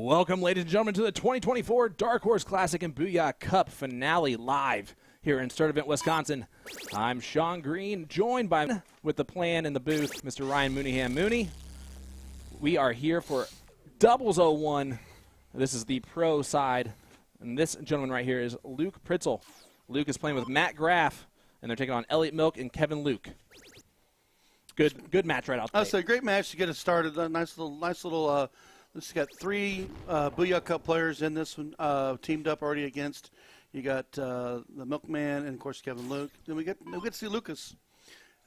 Welcome, ladies and gentlemen, to the 2024 Darkhorse Classic and Booyah Cup finale live here in Sturtevant, Wisconsin. I'm Sean Green, joined by with the plan in the booth, Mr. Ryan Mooneyham. Mooney, we are here for doubles 01. This is the pro side, and this gentleman right here is Luke Pritzel. Luke is playing with Matt Graff, and they're taking on Elliot Milk and Kevin Luke. Good match right out there. That's a great match to get it started. A nice little. This got three Booyah Cup players in this one, teamed up already against. You got the Milkman and, of course, Kevin Luke. Then we get to see Lucas.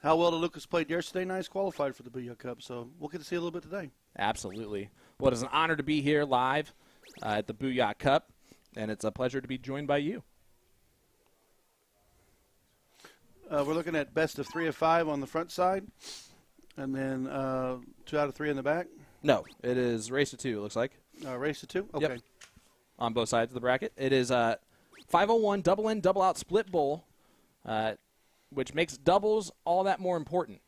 How well did Lucas played yesterday? Nice, qualified for the Booyah Cup. So we'll get to see a little bit today. Absolutely. Well, it is an honor to be here live at the Booyah Cup, and it's a pleasure to be joined by you. We're looking at best of 3 of 5 on the front side, and then 2 out of 3 in the back. No, it is race to 2, it looks like. Race to 2? Okay. Yep. On both sides of the bracket. It is 501 double in, double out split bowl, which makes doubles all that more important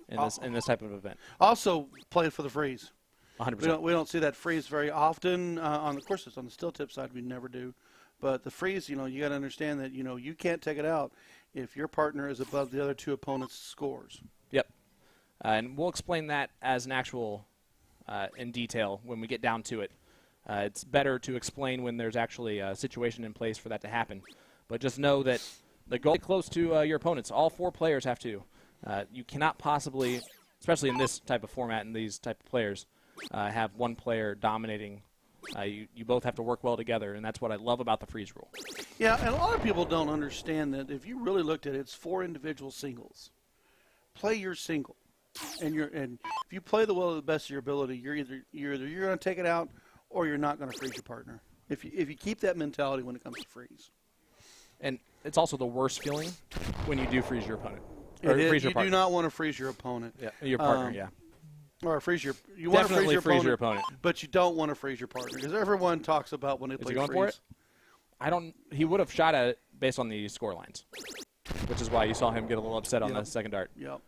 in this type of event. Also played for the freeze. 100%. We don't see that freeze very often. On the courses, on the still tip side, we never do. But the freeze, you got to understand that, you can't take it out if your partner is above the other 2 opponents' scores. Yep. And we'll explain that as an actual in detail when we get down to it. It's better to explain when there's actually a situation in place for that to happen. But just know that the goal is close to your opponents. All 4 players have to. You cannot possibly, especially in this type of format and these type of players, have one player dominating. You both have to work well together, and that's what I love about the freeze rule. Yeah, and a lot of people don't understand that if you really looked at it, it's 4 individual singles. Play your single. And if you play the well to the best of your ability, you're either going to take it out or you're not going to freeze your partner. If you keep that mentality when it comes to freeze. And it's also the worst feeling when you do freeze your opponent. Or freeze your partner. You do not want to freeze your opponent. Yeah, your partner, yeah. Or freeze your. You want to freeze your opponent, but you don't want to freeze your partner because everyone talks about when they play freeze. Is he going for it? He would have shot at it based on the score lines, which is why you saw him get a little upset on the second dart. Yep.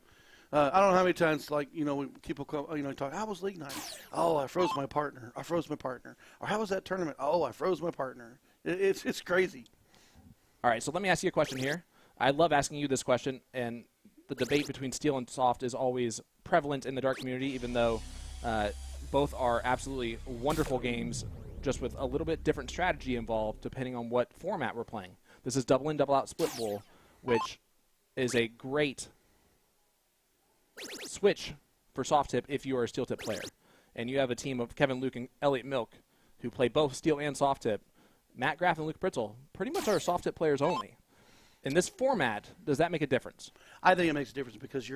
I don't know how many times, when people come, talk, how was league night? Oh, I froze my partner. Or how was that tournament? Oh, I froze my partner. It's crazy. All right, so let me ask you a question here. I love asking you this question, and the debate between steel and soft is always prevalent in the dart community, even though both are absolutely wonderful games, just with a little bit different strategy involved depending on what format we're playing. This is double in, double out split bowl, which is a great switch for soft tip if you are a steel tip player. And you have a team of Kevin Luke and Elliot Milk who play both steel and soft tip. Matt Graff and Luke Pritzel pretty much are soft tip players only. In this format, does that make a difference? I think it makes a difference because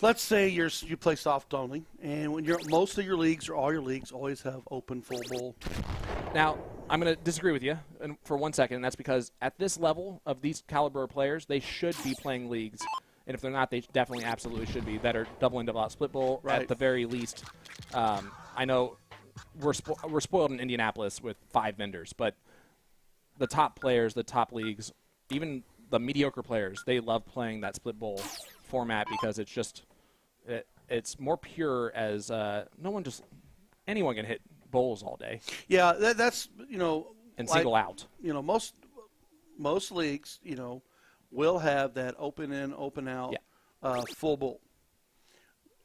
let's say you play soft only, and when most of your leagues or all your leagues always have open full bowl. Now, I'm going to disagree with you for 1 second, and that's because at this level of these caliber of players, they should be playing leagues. And if they're not, they definitely absolutely should be that are double in, double out split bowl at the very least. I know we're spoiled in Indianapolis with 5 vendors, but the top players, the top leagues, even the mediocre players, they love playing that split bowl format because it's just it's more pure as anyone can hit bowls all day. Yeah, that's and single out. Most leagues will have that open in, open out, full bowl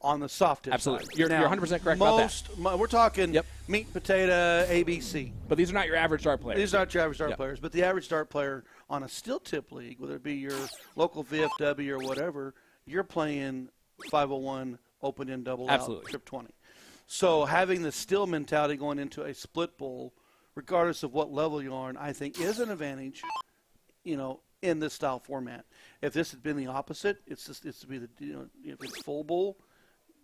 on the soft tip. Absolutely. Side. You're 100% correct about that. We're talking meat, potato, ABC. But these are not your average dart players. These are not your average dart players. But the average dart player on a steel tip league, whether it be your local VFW or whatever, you're playing 501 open in, double out, trip 20. So having the steel mentality going into a split bowl, regardless of what level you are, I think is an advantage, in this style format. If this had been the opposite, it's to be if it's full bowl,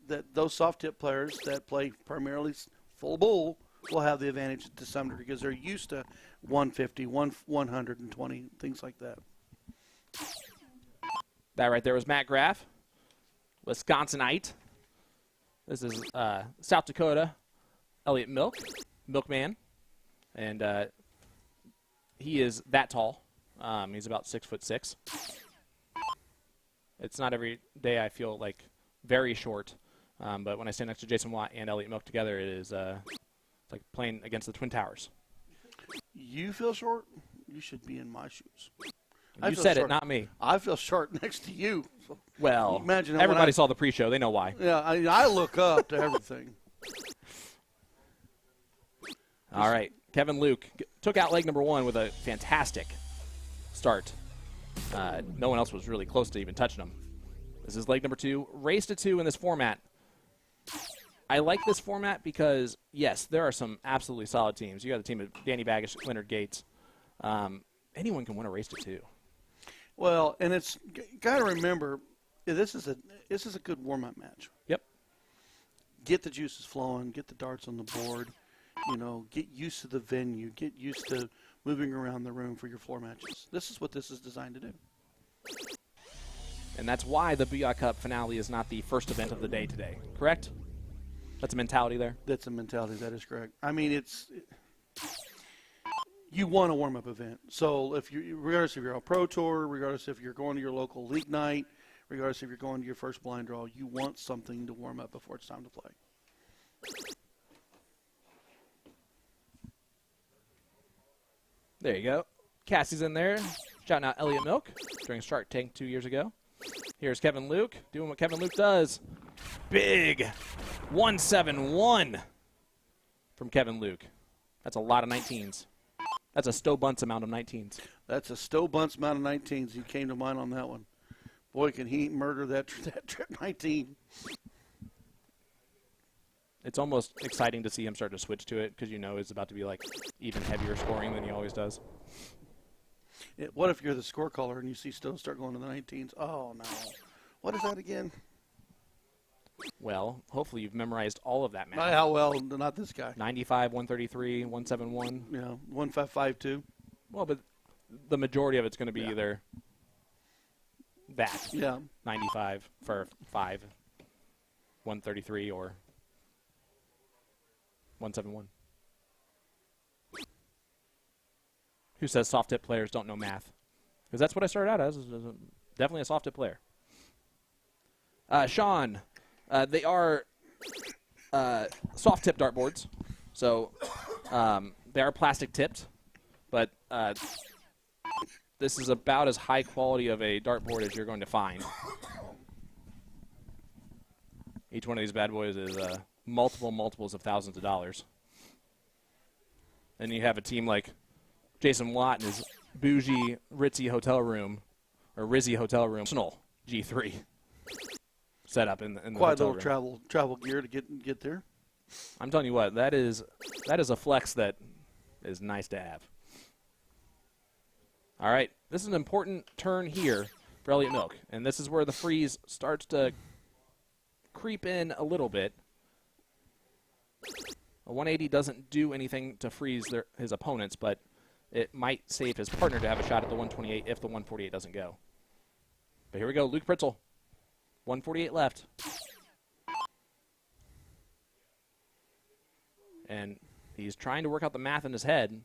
that those soft tip players that play primarily full bowl will have the advantage to some degree because they're used to 150, 120, things like that. That right there was Matt Graff, Wisconsinite. This is South Dakota, Elliot Milkman, and he is that tall. He's about 6'6". It's not every day I feel like very short, but when I stand next to Jason Watt and Elliot Milk together, it is It's like playing against the Twin Towers. You feel short? You should be in my shoes. You said it, not me. I feel short next to you. So well, imagine everybody saw the pre-show. They know why. Yeah, I look up to everything. All right. Kevin Luke took out leg number 1 with a fantastic start. No one else was really close to even touching him. This is leg number 2. Race to 2 in this format. I like this format because, yes, there are some absolutely solid teams. You got a team of Danny Baggish, Leonard Gates. Anyone can win a race to 2. Well, and it's got to remember, this is a good warm-up match. Yep. Get the juices flowing. Get the darts on the board. You know, get used to the venue. Get used to moving around the room for your floor matches. This is what this is designed to do. And that's why the Booyah Cup finale is not the first event of the day today, correct? That's a mentality there? That's a mentality. That is correct. I mean, you want a warm-up event. So regardless if you're on Pro Tour, regardless if you're going to your local league night, regardless if you're going to your first blind draw, you want something to warm up before it's time to play. There you go. Cassie's in there. Shouting out Elliot Milk during Shark Tank 2 years ago. Here's Kevin Luke doing what Kevin Luke does. Big 171 from Kevin Luke. That's a lot of 19s. That's a Stowe Bunce amount of 19s. That's a Stowe Bunce amount of 19s. He came to mind on that one. Boy, can he murder that trip 19. It's almost exciting to see him start to switch to it because you know it's about to be like even heavier scoring than he always does. What if you're the score caller and you see Stowe start going to the 19s? Oh, no. What is that again? Well, hopefully you've memorized all of that math. Not how well, not this guy. 95, 133, 171. Yeah, 1552. Well, but the majority of it's going to be either that. Yeah. 95 for 5, 133, or 171. Who says soft tip players don't know math? Because that's what I started out as. Definitely a soft tip player. Sean, they are soft tip dartboards, so they are plastic tipped, but this is about as high quality of a dartboard as you're going to find. Each one of these bad boys is multiples of thousands of dollars. And you have a team like Jason Watt in his bougie ritzy hotel room, or Rizzy hotel room, G3 set up in the quite a hotel little room. travel gear to get there. I'm telling you what, that is a flex that is nice to have. All right, this is an important turn here for Elliot Milk, and this is where the freeze starts to creep in a little bit. A 180 doesn't do anything to freeze his opponents, but it might save his partner to have a shot at the 128 if the 148 doesn't go. But here we go, Luke Pritzel. 148 left. And he's trying to work out the math in his head.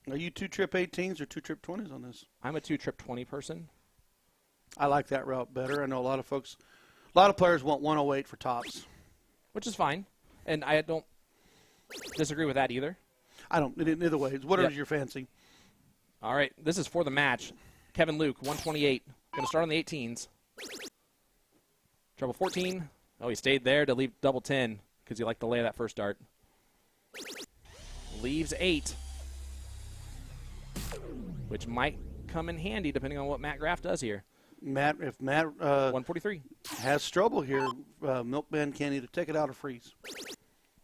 Are you 2 trip 18s or 2 trip 20s on this? I'm a 2 trip 20 person. I like that route better. I know a lot of players want 108 for tops. Which is fine. And I don't disagree with that either. I don't, either way. Whatever's your fancy. All right, this is for the match. Kevin Luke, 128. Going to start on the 18s. Treble 14. Oh, he stayed there to leave double 10 because he liked the lay of that first dart. Leaves 8, which might come in handy depending on what Matt Graff does here. If Matt 143 has trouble here, Milkman can either take it out or freeze.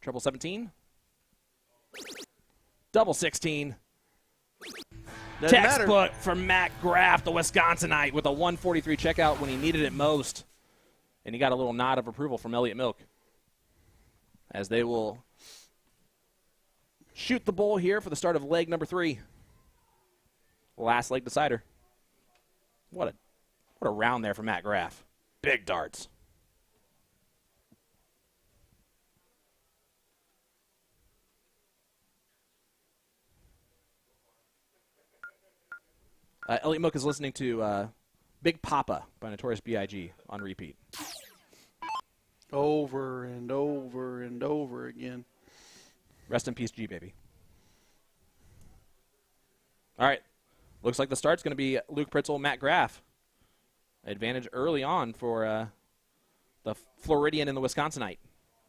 Treble 17. Double 16. Doesn't Textbook matter. from Matt Graff, the Wisconsinite, with a 143 checkout when he needed it most. And he got a little nod of approval from Elliot Milk, as they will shoot the bull here for the start of leg number 3. Last leg decider. What a round there for Matt Graff. Big darts. Elliot Milk is listening to Big Papa by Notorious B.I.G. on repeat. Over and over and over again. Rest in peace, G, baby. All right. Looks like the start's going to be Luke Pritzel, Matt Graff. Advantage early on for the Floridian and the Wisconsinite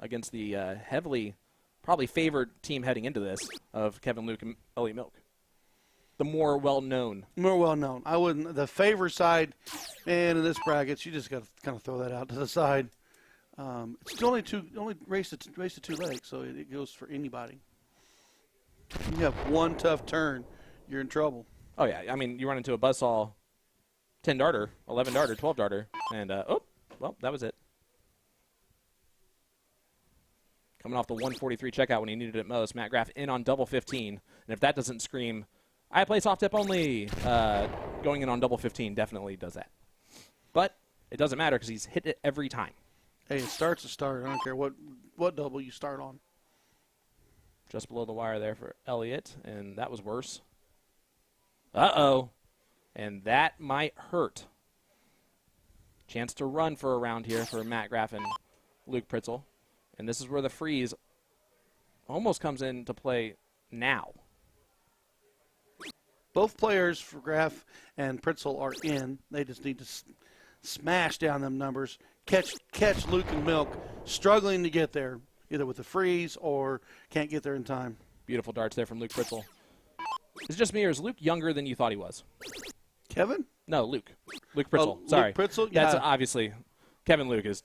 against the heavily probably favored team heading into this of Kevin Luke and Elliott Milk. The more well-known. More well-known. I wouldn't. The favor side, man, in this bracket, you just got to kind of throw that out to the side. It's only race to 2 legs, so it goes for anybody. You have one tough turn, you're in trouble. Oh, yeah. I mean, you run into a buzzsaw 10-darter, 11-darter, 12-darter, and, well, that was it. Coming off the 143 checkout when he needed it most, Matt Graff in on double 15. And if that doesn't scream, I play soft tip only, going in on double 15 definitely does that. But it doesn't matter because he's hit it every time. Hey, it starts a start. I don't care what double you start on. Just below the wire there for Elliott, and that was worse. Uh-oh. And that might hurt. Chance to run for a round here for Matt Graff and Luke Pritzel. And this is where the freeze almost comes into play now. Both players for Graff and Pritzel are in. They just need to smash down them numbers. Catch Luke and Milk struggling to get there, either with the freeze or can't get there in time. Beautiful darts there from Luke Pritzel. Is it just me, or is Luke younger than you thought he was? Kevin? No, Luke. Luke Pritzel. Oh, sorry. Luke Pritzel? Yeah. That's obviously Kevin Luke is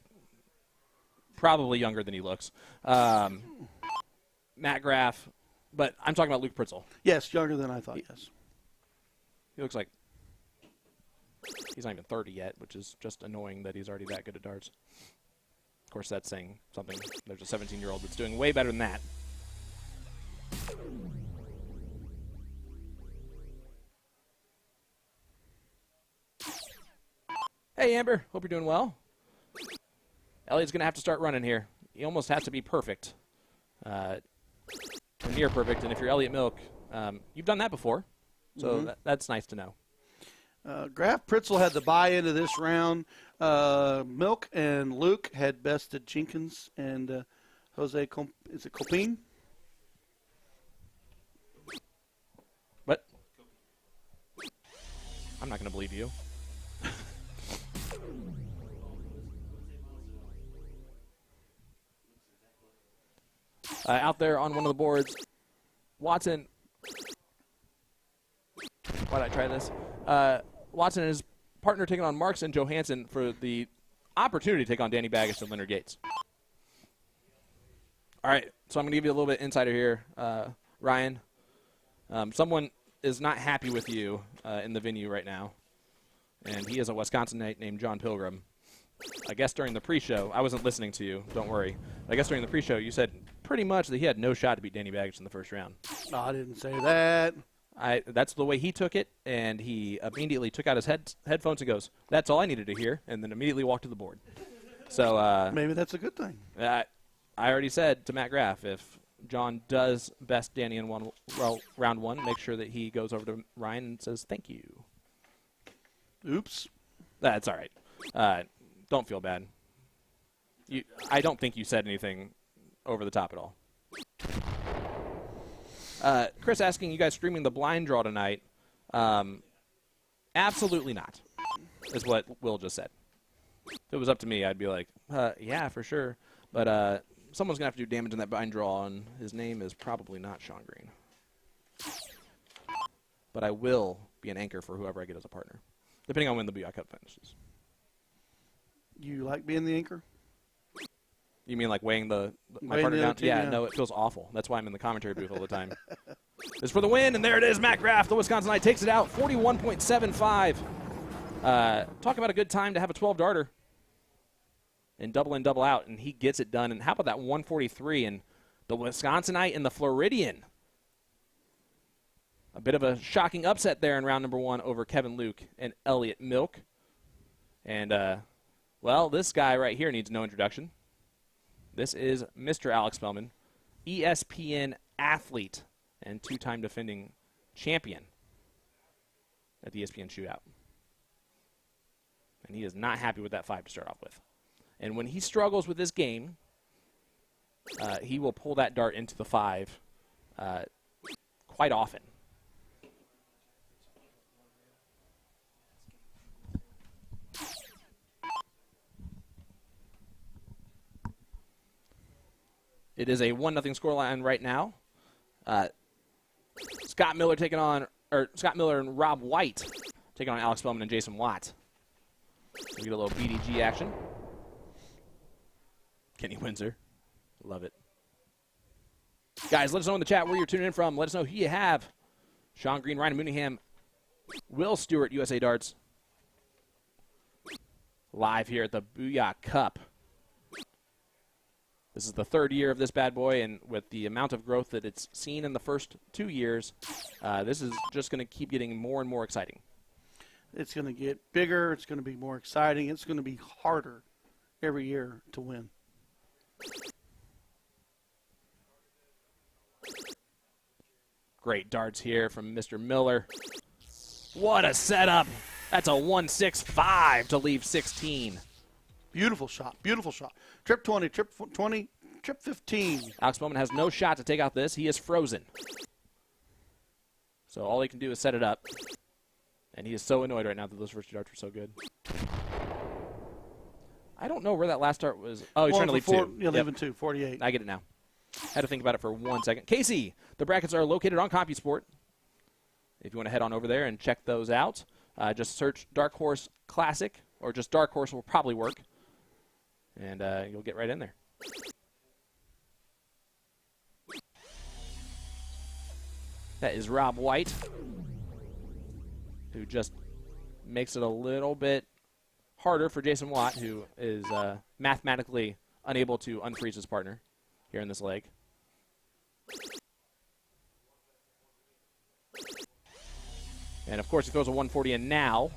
probably younger than he looks. Matt Graff, but I'm talking about Luke Pritzel. Yes, younger than I thought, yes. He looks like he's not even 30 yet, which is just annoying that he's already that good at darts. Of course, that's saying something. There's a 17-year-old that's doing way better than that. Hey, Amber. Hope you're doing well. Elliott's going to have to start running here. He almost has to be perfect. Or near perfect. And if you're Elliott Milk, you've done that before. So that's nice to know. Graff Pritzel had the buy into this round. Milk and Luke had bested Jenkins and Jose is it Copine? What? I'm not going to believe you. Out there on one of the boards, Watson. Why did I try this? Watson and his partner taking on Marks and Johansson for the opportunity to take on Danny Baggish and Leonard Gates. All right, so I'm going to give you a little bit insider here, Ryan. Someone is not happy with you in the venue right now, and he is a Wisconsinite named John Pilgrim. I guess during the pre-show, I wasn't listening to you, don't worry. I guess during the pre-show you said pretty much that he had no shot to beat Danny Baggish in the first round. No, I didn't say that. That's the way he took it, and he immediately took out his headphones and goes, "That's all I needed to hear," and then immediately walked to the board. So maybe that's a good thing. I already said to Matt Graff, if John does best Danny in round one, make sure that he goes over to Ryan and says thank you. Oops. That's all right. Don't feel bad. I don't think you said anything over the top at all. Chris asking, you guys streaming the blind draw tonight? Absolutely not, is what Will just said. If it was up to me, I'd be like, yeah, for sure. But someone's going to have to do damage in that blind draw, and his name is probably not Sean Green. But I will be an anchor for whoever I get as a partner, depending on when the Booyah Cup finishes. You like being the anchor? You mean like weighing my partner down? Yeah, no, it feels awful. That's why I'm in the commentary booth all the time. It's for the win, and there it is. Matt Graff, the Wisconsinite, takes it out, 41.75. Talk about a good time to have a 12-darter and double in, double out, and he gets it done. And how about that 143 and the Wisconsinite and the Floridian? A bit of a shocking upset there in round number one over Kevin Luke and Elliott Milk. And, well, this guy right here needs no introduction. This is Mr. Alex Spellman, ESPN athlete and two-time defending champion at the ESPN shootout. And he is not happy with that 5 to start off with. And when he struggles with this game, he will pull that dart into the 5 quite often. It is a 1-0 scoreline right now. Scott Miller and Rob White taking on Alex Spellman and Jason Watt. We get a little BDG action. Kenny Windsor. Love it. Guys, let us know in the chat where you're tuning in from. Let us know who you have. Sean Green, Ryan Mooneyham, Will Stewart, USA Darts. Live here at the Booyah Cup. This is the 3rd year of this bad boy, and with the amount of growth that it's seen in the first 2 years, this is just going to keep getting more and more exciting. It's going to get bigger. It's going to be more exciting. It's going to be harder every year to win. Great darts here from Mr. Miller. What a setup. That's a 1-6-5 to leave 16. Beautiful shot. Beautiful shot. Trip 20, trip 20, trip 15. Alex Bowman has no shot to take out this. He is frozen. So all he can do is set it up. And he is so annoyed right now that those first 2 darts were so good. I don't know where that last dart was. Oh, he's trying to leave 2. Yeah, leaving 2, 48. I get it now. Had to think about it for 1 second. Casey, the brackets are located on CompuSport. If you want to head on over there and check those out, just search Darkhorse Classic, or just Darkhorse will probably work. And you'll get right in there. That is Rob White, who just makes it a little bit harder for Jason Watt, who is mathematically unable to unfreeze his partner here in this leg. And, of course, he throws a 140 in now.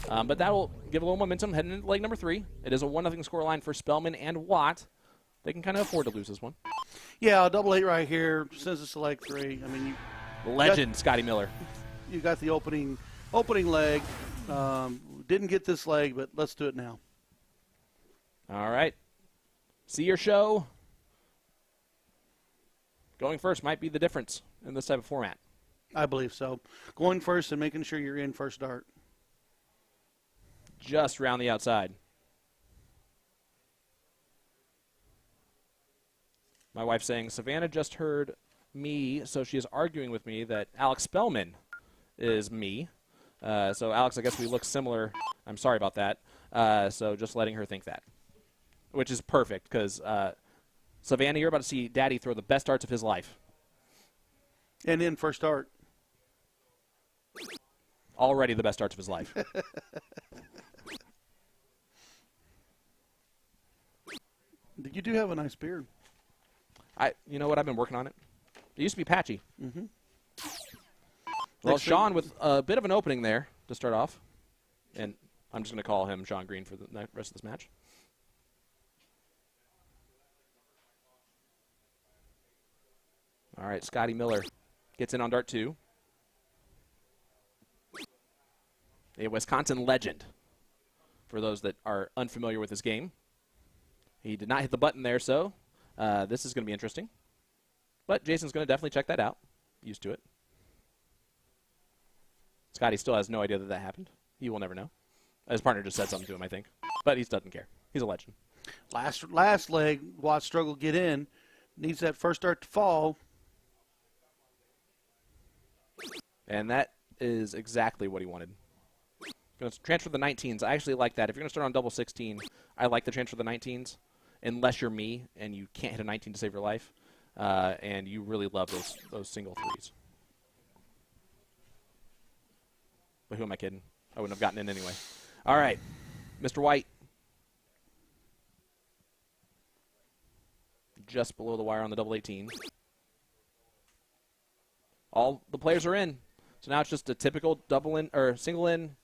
But that will give a little momentum heading into leg number 3. It is a 1-0 scoreline for Spellman and Watt. They can kind of afford to lose this one. Yeah, a 8-8 right here since it's a leg 3. I mean, Legend Scotty Miller. You got the opening leg. Didn't get this leg, but let's do it now. All right. See your show. Going first might be the difference in this type of format. I believe so. Going first and making sure you're in first dart. Just round the outside. My wife's saying, Savannah just heard me, so she is arguing with me that Alex Spellman is me. So, Alex, I guess we look similar. I'm sorry about that. So just letting her think that, which is perfect because, Savannah, you're about to see Daddy throw the best darts of his life. And in first dart. Already the best darts of his life. You do have a nice beard. You know what? I've been working on it. It used to be patchy. Mm-hmm. Well, Sean with a bit of an opening there to start off. And I'm just going to call him Sean Green for the rest of this match. All right, Scotty Miller gets in on dart 2. A Wisconsin legend, for those that are unfamiliar with this game. He did not hit the button there, so this is going to be interesting. But Jason's going to definitely check that out. Used to it. Scotty still has no idea that happened. He will never know. His partner just said something to him, I think. But he doesn't care. He's a legend. Last leg, Watt struggled to get in. Needs that first dart to fall. And that is exactly what he wanted. Going to transfer the 19s. I actually like that. If you're going to start on double 16, I like the transfer the 19s, unless you're me and you can't hit a 19 to save your life, and you really love those single 3s. But who am I kidding? I wouldn't have gotten in anyway. All right, Mr. White. Just below the wire on the double 18. All the players are in. So now it's just a typical double in or single in,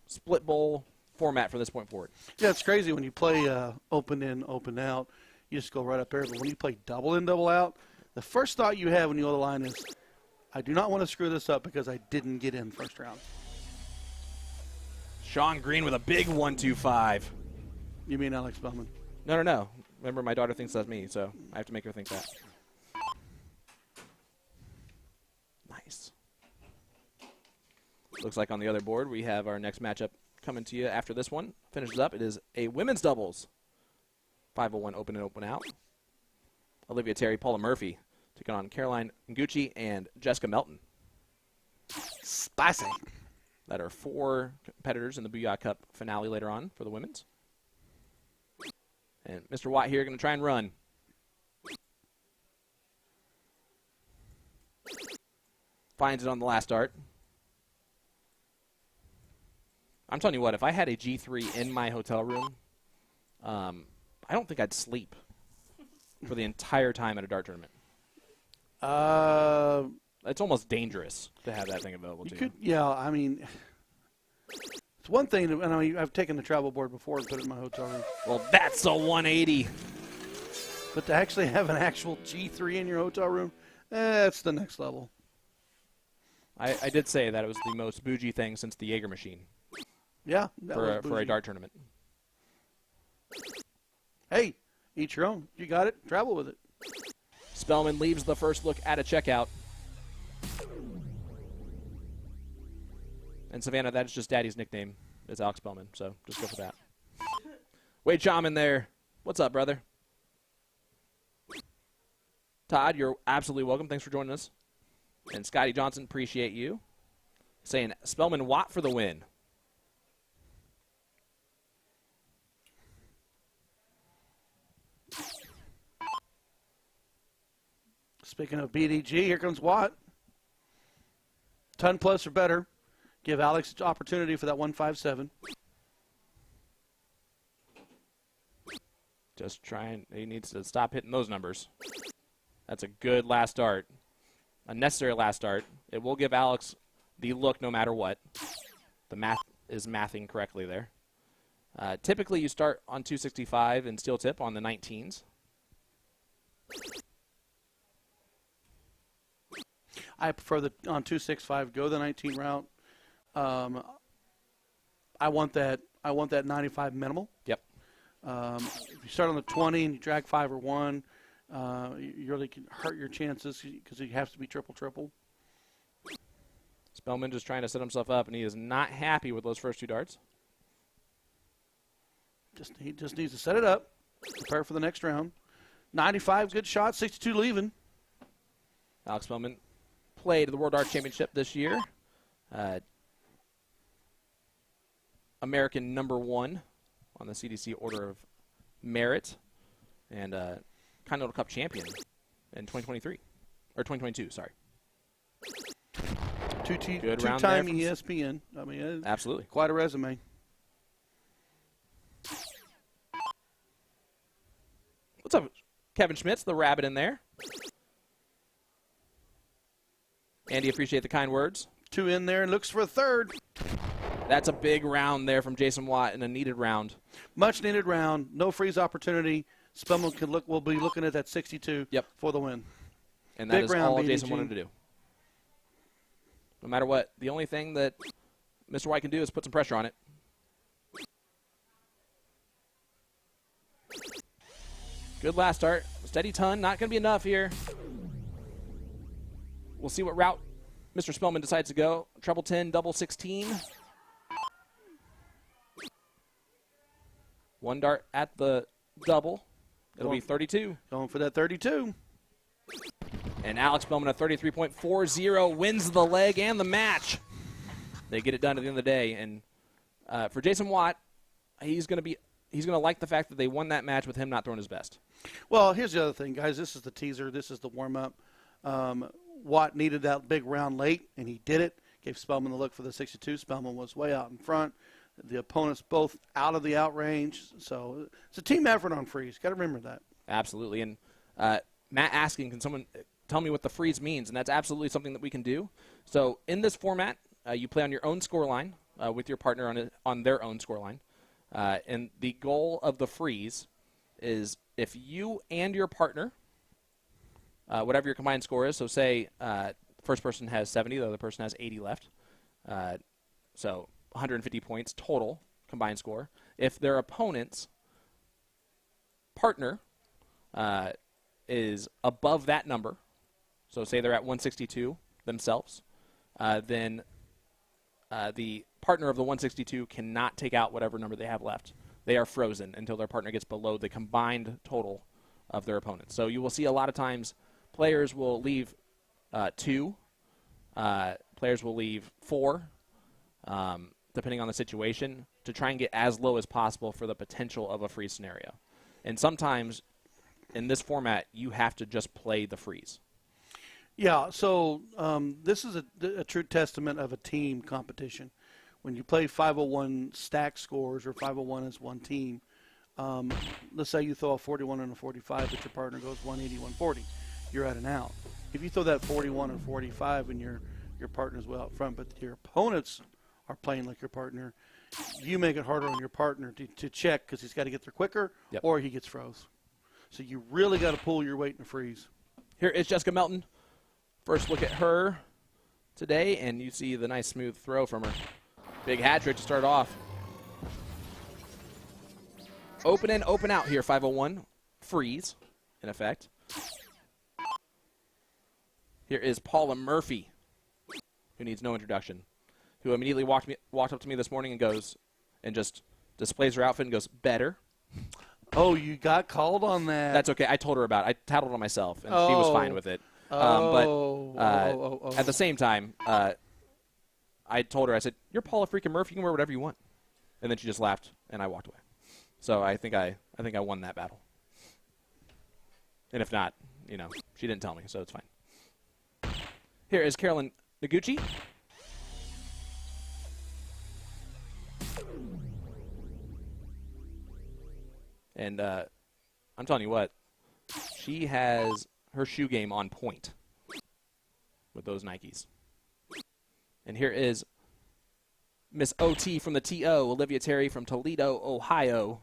split bowl format from this point forward. Yeah, it's crazy when you play open in, open out. You just go right up there. But when you play double in, double out, the first thought you have when you go to the line is, I do not want to screw this up because I didn't get in first round. Sean Green with a big 1-2-5. You mean Alex Bowman? No. Remember, my daughter thinks that's me, so I have to make her think that. Looks like on the other board we have our next matchup coming to you after this one. Finishes up. It is a women's doubles. 501 open and open out. Olivia Terry, Paula Murphy taking on Caroline Ngucci and Jessica Melton. Spicy. That are 4 competitors in the Booyah Cup finale later on for the women's. And Mr. Watt here going to try and run. Finds it on the last dart. I'm telling you what, if I had a G3 in my hotel room, I don't think I'd sleep for the entire time at a dart tournament. It's almost dangerous to have that thing available to you. Yeah, I mean, it's one thing. I know I've taken the travel board before and put it in my hotel room. Well, that's a 180. But to actually have an actual G3 in your hotel room, that's the next level. I did say that it was the most bougie thing since the Jaeger machine. Yeah, for a dart tournament. Hey, each your own. You got it. Travel with it. Spellman leaves the first look at a checkout. And Savannah, that's just Daddy's nickname. It's Alex Spellman, so just go for that. Wade Shaman there. What's up, brother? Todd, you're absolutely welcome. Thanks for joining us. And Scotty Johnson, appreciate you. Saying Spellman Watt for the win. Speaking of BDG, here comes Watt. 10 plus or better. Give Alex an opportunity for that 157. Just trying. He needs to stop hitting those numbers. That's a good last dart. A necessary last dart. It will give Alex the look no matter what. The math is mathing correctly there. Typically, you start on 265 and steel tip on the 19s. I prefer on 265 go the 19 route. I want that 95 minimal. Yep. If you start on the 20 and you drag 5 or 1, you really can hurt your chances because it has to be triple. Spellman just trying to set himself up, and he is not happy with those first 2 darts. He just needs to set it up, prepare for the next round. 95, good shot, 62 leaving. Alex Spellman played the World Dart Championship this year. American #1 on the CDC Order of Merit, and Continental Cup champion in 2023 or 2022. Sorry. Two-time ESPN. I mean, absolutely quite a resume. What's up, Kevin Schmitz, the rabbit in there? Andy, appreciate the kind words. 2 in there and looks for a third. That's a big round there from Jason Watt in a needed round. Much needed round. No freeze opportunity. Spellman will be looking at that 62 for the win. And that is all Jason wanted to do. No matter what, the only thing that Mr. White can do is put some pressure on it. Good last start. Steady ton. Not going to be enough here. We'll see what route Mr. Spellman decides to go. Treble 10, double 16. 1 dart at the double. It'll be 32. Going for that 32. And Alex Spellman at 33.40 wins the leg and the match. They get it done at the end of the day. And for Jason Watt, he's going to like the fact that they won that match with him not throwing his best. Well, here's the other thing, guys. This is the teaser. This is the warm-up. Watt needed that big round late, and he did it. Gave Spellman the look for the 62. Spellman was way out in front. The opponents both out of the out range. So it's a team effort on freeze. Got to remember that. Absolutely. And Matt asking, can someone tell me what the freeze means? And that's absolutely something that we can do. So in this format, you play on your own scoreline with your partner on their own scoreline. And the goal of the freeze is if you and your partner, whatever your combined score is, so say the first person has 70, the other person has 80 left. So 150 points total combined score. If their opponent's partner is above that number, so say they're at 162 themselves, then the partner of the 162 cannot take out whatever number they have left. They are frozen until their partner gets below the combined total of their opponents. So you will see a lot of times players will leave 2, players will leave 4, depending on the situation, to try and get as low as possible for the potential of a freeze scenario. And sometimes in this format, you have to just play the freeze. Yeah, so this is a true testament of a team competition. When you play 501 stack scores or 501 as one team, let's say you throw a 41 and a 45, but your partner goes 180, 140. You're at an out. If you throw that 41 and 45 and your partner's well out front, but your opponents are playing like your partner, you make it harder on your partner to check because he's got to get there quicker or he gets froze. So you really got to pull your weight in a freeze. Here is Jessica Melton. First look at her today, and you see the nice smooth throw from her. Big hat trick to start off. Open in, open out here, 501. Freeze, in effect. Here is Paula Murphy, who needs no introduction, who immediately walked up to me this morning and goes, and just displays her outfit and goes, better. Oh, you got called on that. That's okay. I told her about it. I tattled on myself, and she was fine with it. But at the same time, I told her, I said, you're Paula freaking Murphy. You can wear whatever you want. And then she just laughed, and I walked away. So I think I won that battle. And if not, you know, she didn't tell me, so it's fine. Here is Carolyn Noguchi. And I'm telling you what, she has her shoe game on point with those Nikes. And here is Miss OT from the TO, Olivia Terry from Toledo, Ohio.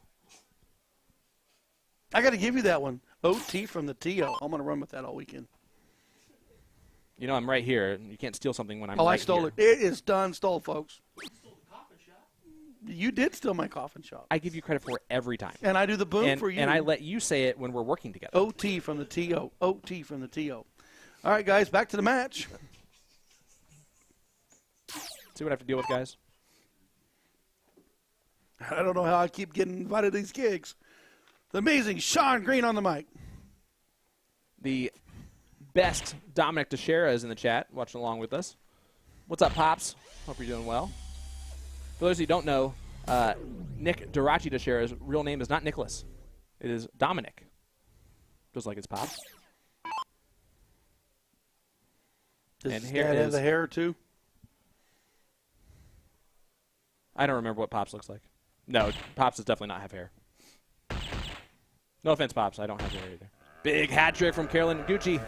I got to give you that one. OT from the TO. I'm going to run with that all weekend. You know, I'm right here. You can't steal something when I'm right here. I stole it. It is done. Stole, folks. You stole the coffin shop. You did steal my coffin shop. I give you credit for it every time. And I do the boom for you. And I let you say it when we're working together. OT from the TO. OT from the TO. All right, guys, back to the match. See what I have to deal with, guys? I don't know how I keep getting invited to these gigs. The amazing Sean Green on the mic. The best Dominic Teixeira is in the chat, watching along with us. What's up, Pops? Hope you're doing well. For those of you who don't know, Nick Darachi Teixeira's real name is not Nicholas. It is Dominic, just like his Pops. Does his dad have the hair, too? I don't remember what Pops looks like. No, Pops does definitely not have hair. No offense, Pops. I don't have hair either. Big hat trick from Carolyn Gucci.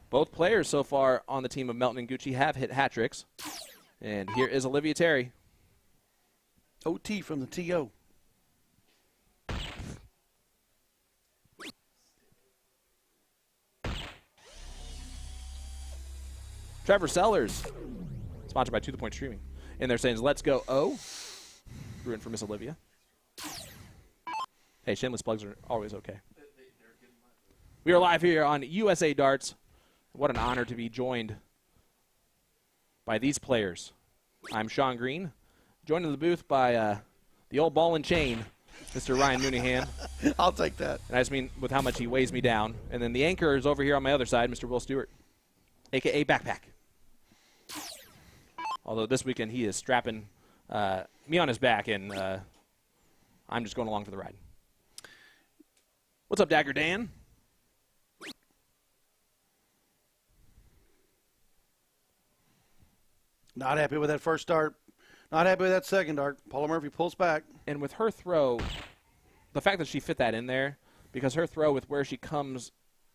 Both players so far on the team of Melton and Gucci have hit hat tricks. And here is Olivia Terry. OT from the TO. Trevor Sellers, sponsored by To The Point Streaming. And they're saying, let's go O. Rooting for Miss Olivia. Hey, shameless plugs are always okay. We are live here on USA Darts. What an honor to be joined by these players. I'm Sean Green, joined in the booth by the old ball and chain, Mr. Ryan Mooneyham. I'll take that. And I just mean with how much he weighs me down. And then the anchor is over here on my other side, Mr. Will Stewart, a.k.a. Backpack. Although this weekend he is strapping me on his back, and I'm just going along for the ride. What's up, Dagger Dan? Not happy with that first dart. Not happy with that second dart. Paula Murphy pulls back. And with her throw, the fact that she fit that in there, because her throw with where she comes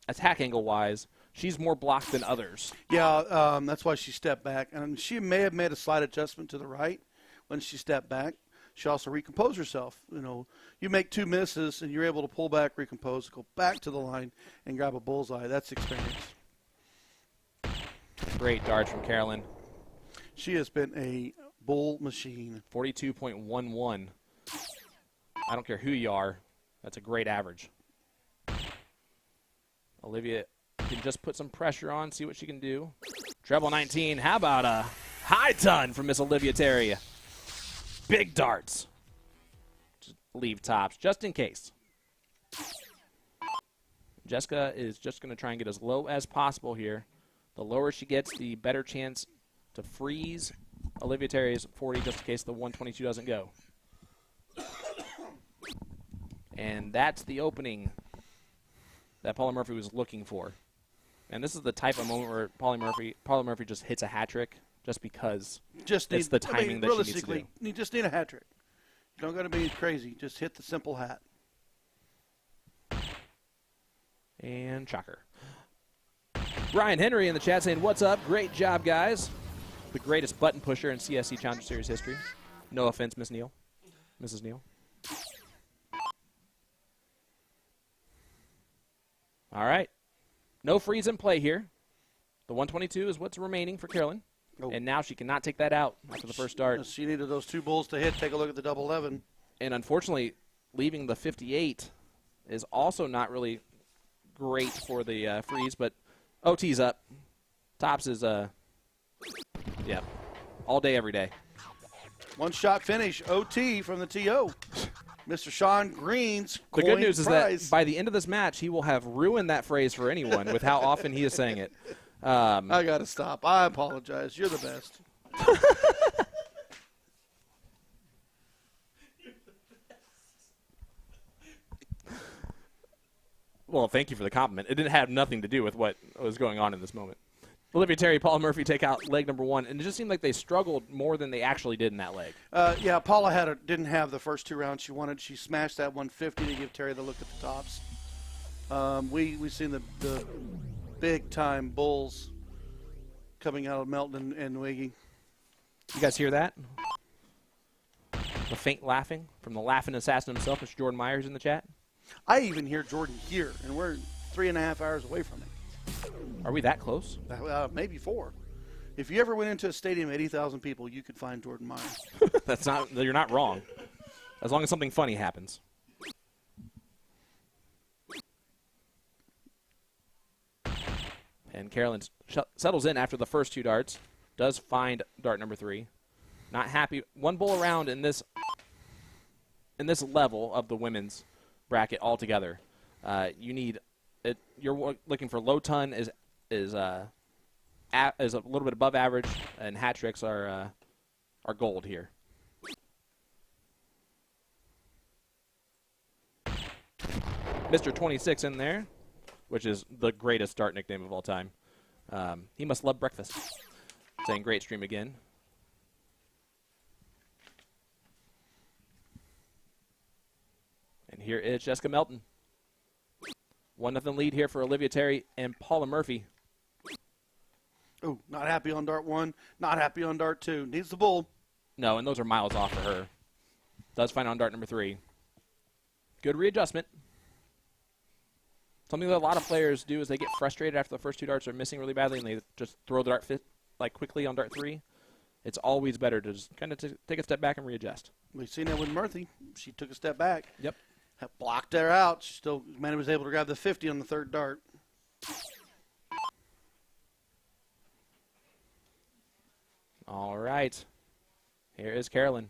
attack angle-wise, she's more blocked than others. Yeah, that's why she stepped back. And she may have made a slight adjustment to the right when she stepped back. She also recomposed herself. You know, you make 2 misses, and you're able to pull back, recompose, go back to the line, and grab a bullseye. That's experience. Great darts from Carolyn. She has been a bull machine. 42.11. I don't care who you are. That's a great average. Olivia can just put some pressure on, see what she can do. Treble 19. How about a High ton from Miss Olivia Terry. Big darts. Just leave tops, just in case. Jessica is just going to try and get as low as possible here. The lower she gets, the better chance to freeze Olivia Terry's 40 just in case the 122 doesn't go. And that's the opening that Paula Murphy was looking for. And this is the type of moment where Paula Murphy just hits a hat trick just because it's the timing that she needs to do. You just need a hat trick. You don't got to be crazy. Just hit the simple hat. And chocker. Ryan Henry in the chat saying, "What's up? Great job, guys. The greatest button pusher in CSC Challenger Series history." No offense, Mrs. Neal. All right. No freeze in play here. The 122 is what's remaining for Carolyn. Oh. And now she cannot take that out after the first dart. She needed those two bulls to hit. Take a look at the double 11. And unfortunately, leaving the 58 is also not really great for the freeze, but OT's up. Tops is, yeah, all day, every day. One-shot finish, OT from the TO. Mr. Sean Green's The good news prize. is that by the end of this match, he will have ruined that phrase for anyone with how often he is saying it. I got to stop. I apologize. You're the best. Well, thank you for the compliment. It didn't have nothing to do with what was going on in this moment. Olivia Terry, Paula Murphy take out leg number 1, and it just seemed like they struggled more than they actually did in that leg. Yeah, Paula didn't have the first 2 rounds she wanted. She smashed that 150 to give Terry the look at the tops. We've seen the big-time bulls coming out of Melton and Wiggy. You guys hear that? The faint laughing from the laughing assassin himself, Mr. Jordan Myers in the chat. I even hear Jordan here, and we're 3.5 hours away from him. Are we that close? Maybe 4. If you ever went into a stadium, 80,000 people, you could find Jordan Myers. You're not wrong. As long as something funny happens. And Carolyn settles in after the first 2 darts. Does find dart number 3. Not happy. 1 bull around in this level of the women's bracket altogether. You need it. You're looking for low ton is a little bit above average, and hat tricks are gold here. Mr. 26 in there, which is the greatest dart nickname of all time. He must love breakfast. Saying great stream again. And here is Jessica Melton. 1-0 lead here for Olivia Terry and Paula Murphy. Oh, not happy on dart 1. Not happy on dart 2. Needs the bull. No, and those are miles off for her. Does find on dart number 3. Good readjustment. Something that a lot of players do is they get frustrated after the first 2 darts are missing really badly, and they just throw the dart quickly on dart 3. It's always better to just kind of take a step back and readjust. We've seen that with Murphy. She took a step back. Yep. Blocked her out. She still was able to grab the 50 on the 3rd dart. All right. Here is Carolyn.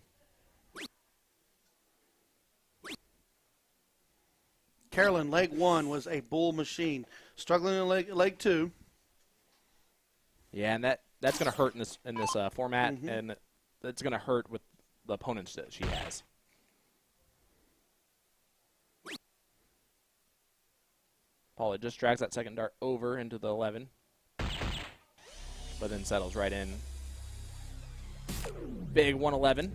Carolyn, leg 1 was a bull machine. Struggling in leg 2. Yeah, and that's going to hurt in this format, and that's going to hurt with the opponents that she has. Paula just drags that 2nd dart over into the 11, but then settles right in. Big 111.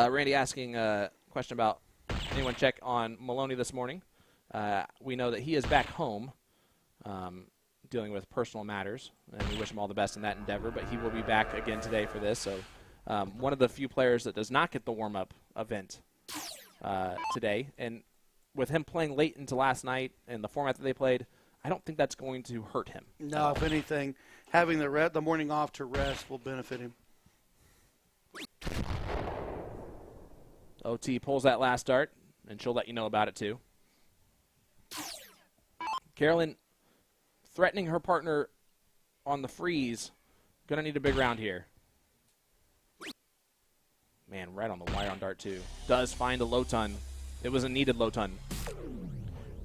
Randy asking a question about anyone check on Maloney this morning. We know that he is back home dealing with personal matters, and we wish him all the best in that endeavor, but he will be back again today for this. So one of the few players that does not get the warm-up event today, and with him playing late into last night and the format that they played, I don't think that's going to hurt him. No, if anything, having the morning off to rest will benefit him. OT pulls that last dart, and she'll let you know about it too. Carolyn threatening her partner on the freeze. Going to need a big round here. Man, right on the wire on dart 2. Does find a low ton. It was a needed low ton. It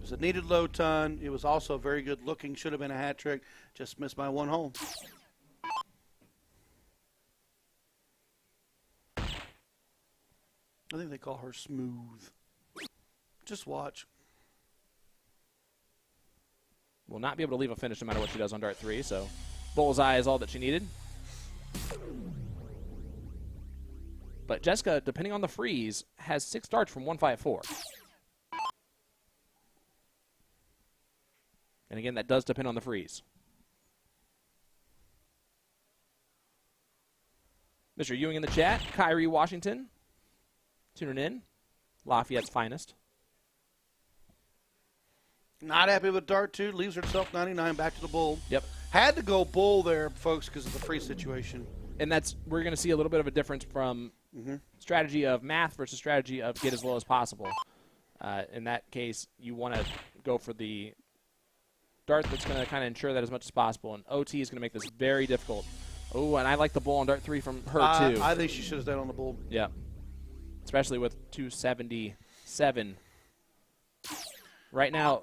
was a needed low ton. It was also very good looking. Should have been a hat trick. Just missed by 1 hole. I think they call her smooth. Just watch. Will not be able to leave a finish no matter what she does on dart 3, so bullseye is all that she needed. But Jessica, depending on the freeze, has 6 darts from 154. And again, that does depend on the freeze. Mr. Ewing in the chat, Kyrie Washington, tuning in, Lafayette's finest. Not happy with dart 2, leaves herself 99, back to the bull. Yep. Had to go bull there, folks, because of the free situation. And we're going to see a little bit of a difference from strategy of math versus strategy of get as low as possible. In that case, you want to go for the dart that's going to kind of ensure that as much as possible. And OT is going to make this very difficult. Oh, and I like the bull on dart 3 from her, too. I think she should have stayed on the bull. Yeah. Especially with 277. Right now,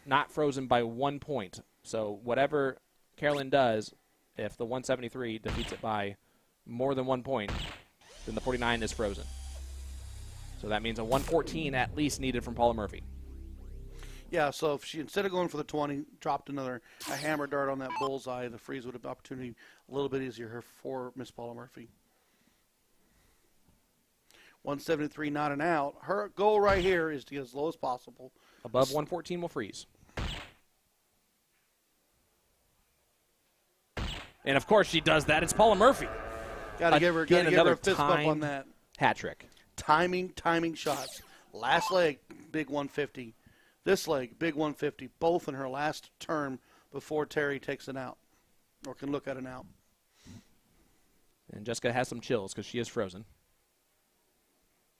not frozen by 1 point. So whatever Carolyn does, if the 173 defeats it by more than 1 point, then the 49 is frozen. So that means a 114 at least needed from Paula Murphy. Yeah, so if she, instead of going for the 20, dropped a hammer dart on that bullseye, the freeze would have been opportunity a little bit easier for Miss Paula Murphy. 173 not an out. Her goal right here is to get as low as possible. Above 114 will freeze. And, of course, she does that. It's Paula Murphy. Got to give her a fist bump on that. Hat trick. Timing shots. Last leg, big 150. This leg, big 150. Both in her last term before Terry takes an out or can look at an out. And Jessica has some chills because she is frozen.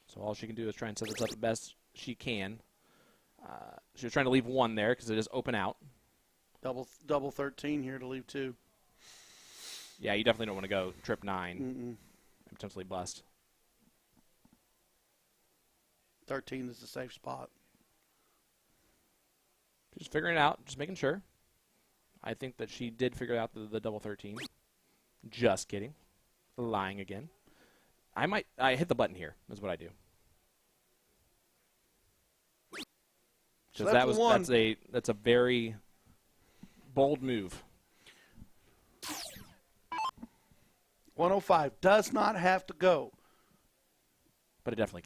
So all she can do is try and set this up the best she can. She was trying to leave 1 there because it is open out. Double 13 here to leave 2. Yeah, you definitely don't want to go trip 9 and potentially bust. 13 is the safe spot. Just figuring it out, just making sure. I think that she did figure out the double 13. Just kidding. Lying again. I hit the button here, is what I do. So that's a very bold move. 105 does not have to go. But it definitely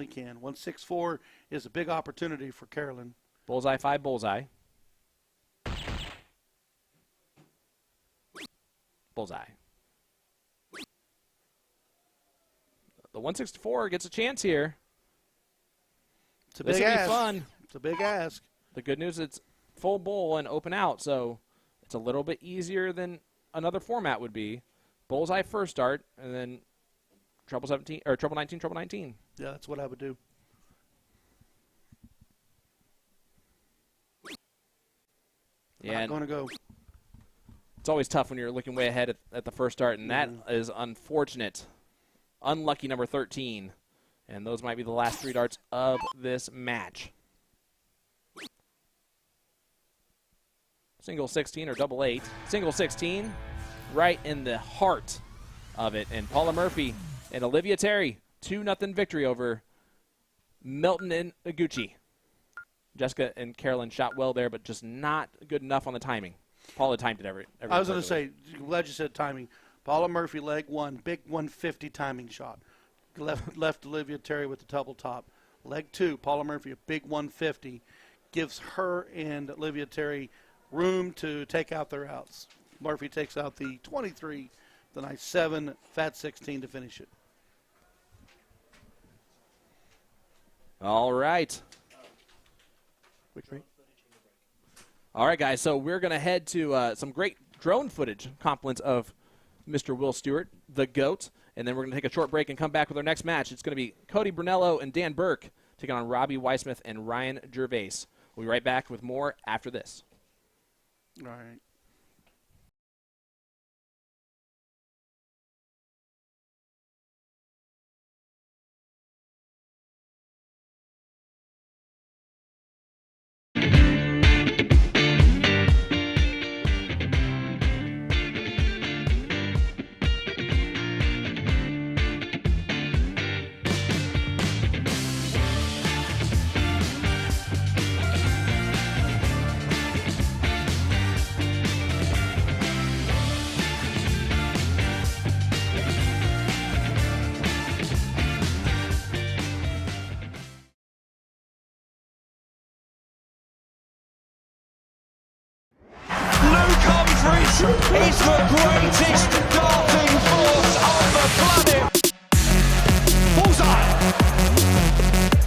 can. 164 is a big opportunity for Carolyn. Bullseye 5, bullseye. Bullseye. The 164 gets a chance here. It's a big ask. Be fun. It's a big ask. The good news is it's full bull and open out, so it's a little bit easier than another format would be. Bullseye first start, and then treble 17 or treble 19, treble 19. Yeah, that's what I would do. Yeah, not going to go. It's always tough when you're looking way ahead at the first start, and that is unfortunate. Unlucky number 13. And those might be the last 3 darts of this match. Single 16 or double 8. Single 16, right in the heart of it. And Paula Murphy and Olivia Terry, 2-0 victory over Milton and Iguchi. Jessica and Carolyn shot well there, but just not good enough on the timing. Paula timed it every I was going to say, glad you said timing. Paula Murphy, leg 1, big 150 timing shot. Left Olivia Terry with the double top. Leg 2, Paula Murphy, a big 150. Gives her and Olivia Terry room to take out their outs. Murphy takes out the 23, the nice 7, fat 16 to finish it. All right. Quick break. All right, guys, so we're going to head to some great drone footage, compliments of Mr. Will Stewart, the GOAT, and then we're going to take a short break and come back with our next match. It's going to be Cody Brunello and Dan Burke taking on Robbie Weissmith and Ryan Gervais. We'll be right back with more after this. All right. He's the greatest darting force on the planet. Bullseye.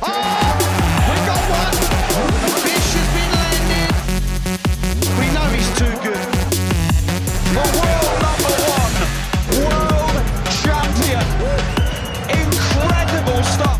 Oh, we got one. The fish has been landed. We know he's too good. The world number one. World champion. Incredible stuff.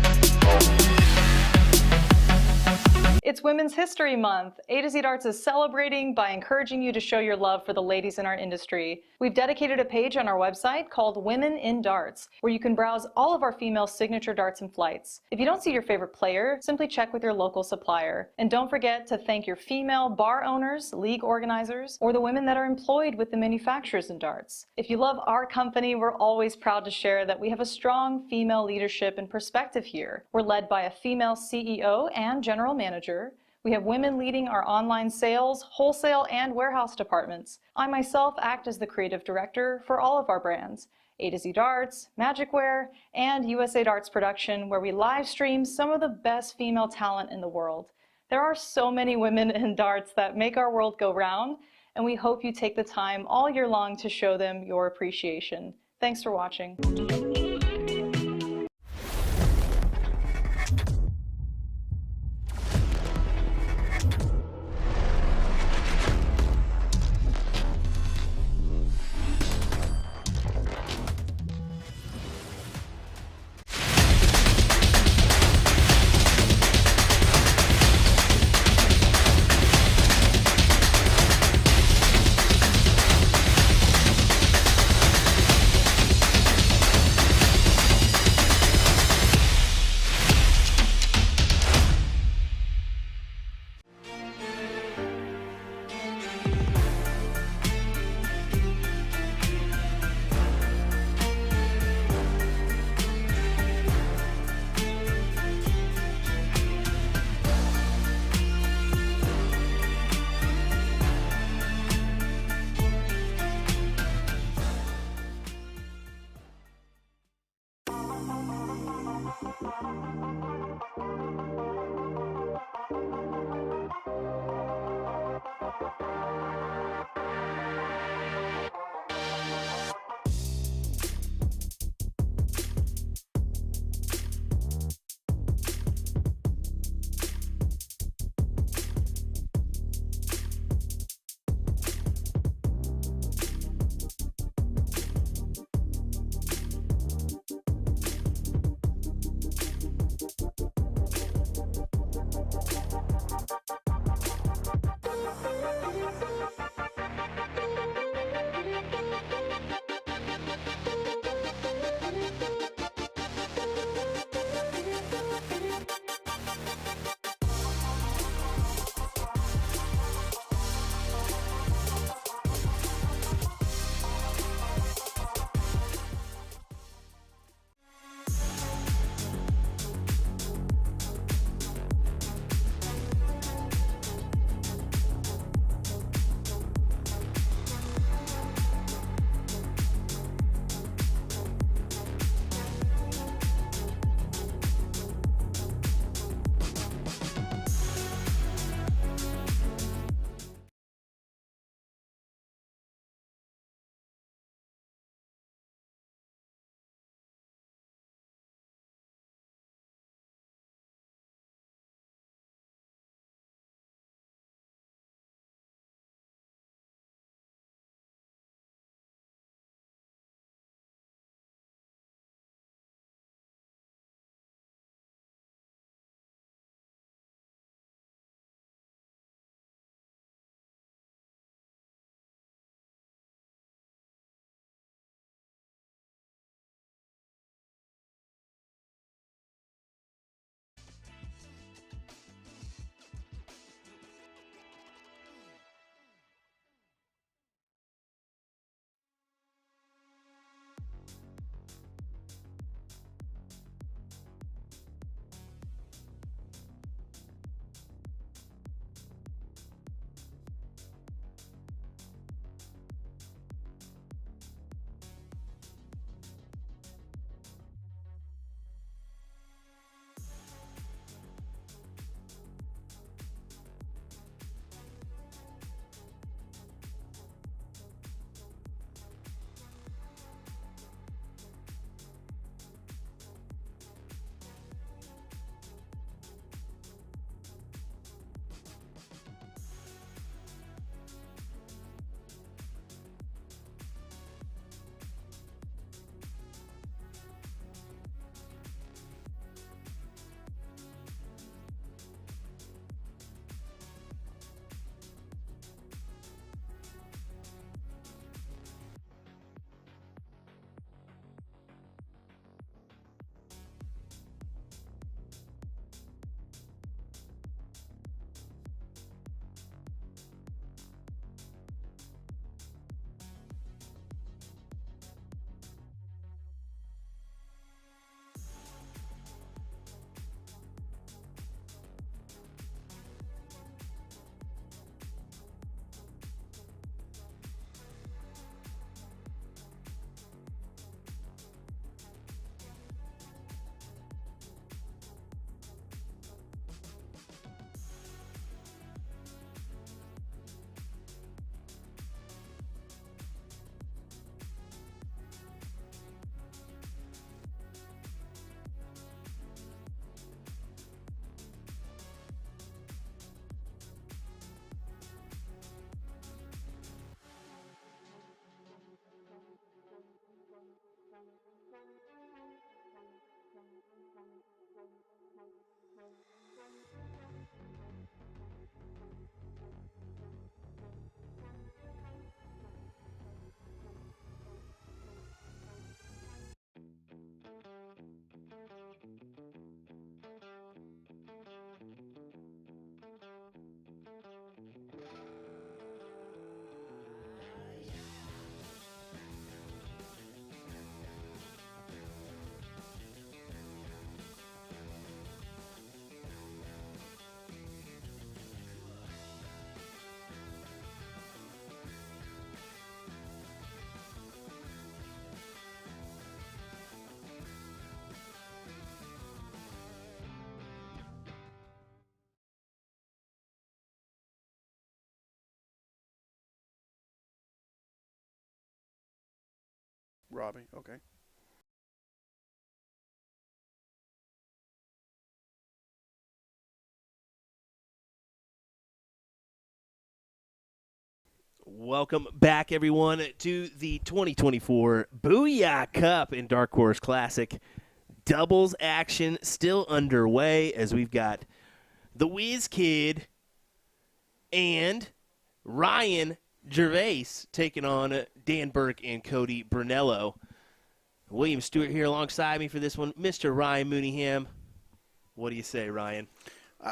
It's Women's History Month. A to Z Darts is celebrating by encouraging you to show your love for the ladies in our industry. We've dedicated a page on our website called Women in Darts, where you can browse all of our female signature darts and flights. If you don't see your favorite player, simply check with your local supplier. And don't forget to thank your female bar owners, league organizers, or the women that are employed with the manufacturers in darts. If you love our company, we're always proud to share that we have a strong female leadership and perspective here. We're led by a female CEO and general manager. We have women leading our online sales, wholesale, and warehouse departments. I myself act as the creative director for all of our brands, A to Z Darts, Magicwear, and USA Darts Production, where we live stream some of the best female talent in the world. There are so many women in darts that make our world go round, and we hope you take the time all year long to show them your appreciation. Thanks for watching. Robbie. Okay. Welcome back, everyone, to the 2024 Booyah Cup and Darkhorse Classic. Doubles action still underway as we've got the Whiz Kid and Ryan Gervais taking on Dan Burke and Cody Brunello. William Stewart here alongside me for this one. Mr. Ryan Mooneyham. What do you say, Ryan?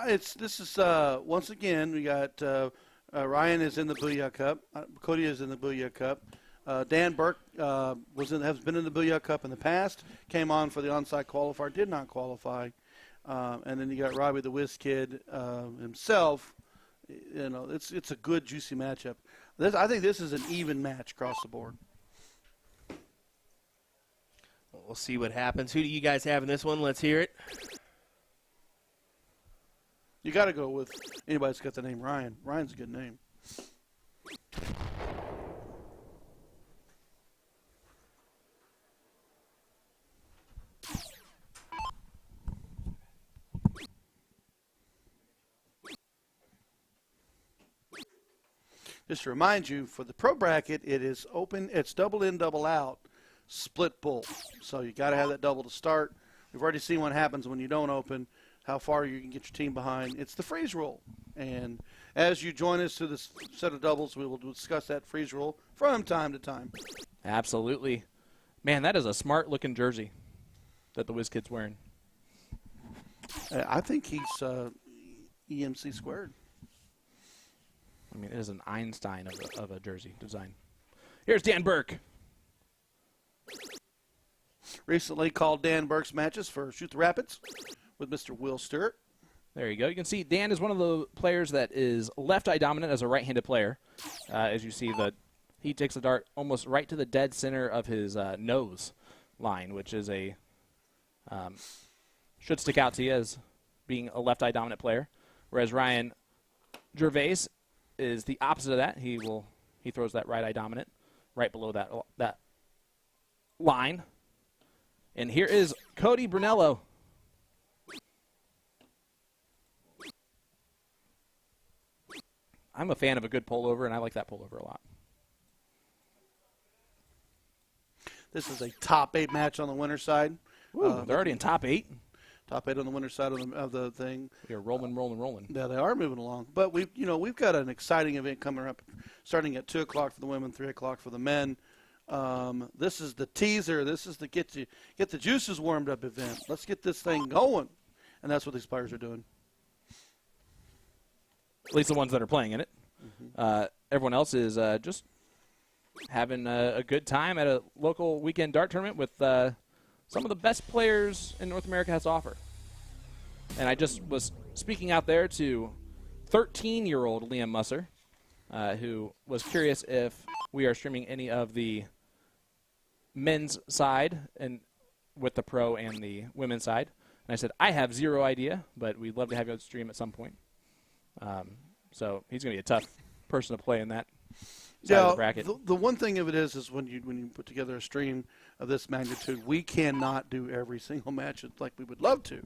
This is once again, we got Ryan is in the Booyah Cup. Cody is in the Booyah Cup. Dan Burke has been in the Booyah Cup in the past. Came on for the onsite qualifier, did not qualify. And then you got Robbie the Whiz Kid himself. You know, it's a good, juicy matchup. I think this is an even match across the board. We'll see what happens. Who do you guys have in this one? Let's hear it. You got to go with anybody that's got the name Ryan. Ryan's a good name. Just to remind you, for the pro bracket, it is open. It's double in, double out, split bull. So you got to have that double to start. We've already seen what happens when you don't open, how far you can get your team behind. It's the freeze rule. And as you join us to this set of doubles, we will discuss that freeze rule from time to time. Absolutely. Man, that is a smart-looking jersey that the Whiz Kid's wearing. I think he's EMC squared. I mean, it is an Einstein of a jersey design. Here's Dan Burke. Recently called Dan Burke's matches for Shoot the Rapids with Mr. Will Stewart. There you go. You can see Dan is one of the players that is left-eye dominant as a right-handed player. As you see, he takes the dart almost right to the dead center of his nose line, which is should stick out to you as being a left-eye dominant player. Whereas Ryan Gervais is the opposite of that. He throws that right-eye dominant right below that line. And here is Cody Brunello. I'm a fan of a good pullover, and I like that pullover a lot. This is a top 8 match on the winner's side. Ooh, they're already in top 8. Top 8 on the winner's side of the thing. They're rolling. Yeah, they are moving along. But we've got an exciting event coming up, starting at 2 o'clock for the women, 3 o'clock for the men. This is the teaser. This is the get the juices warmed up event. Let's get this thing going, and that's what these players are doing. At least the ones that are playing in it. Mm-hmm. Everyone else is just having a good time at a local weekend dart tournament with some of the best players in North America has to offer. And I just was speaking out there to 13-year-old Liam Musser, who was curious if we are streaming any of the men's side and with the pro and the women's side. And I said, I have zero idea, but we'd love to have you on stream at some point. So he's going to be a tough person to play in that side of the bracket. The one thing of it is when you put together a stream of this magnitude, we cannot do every single match like we would love to.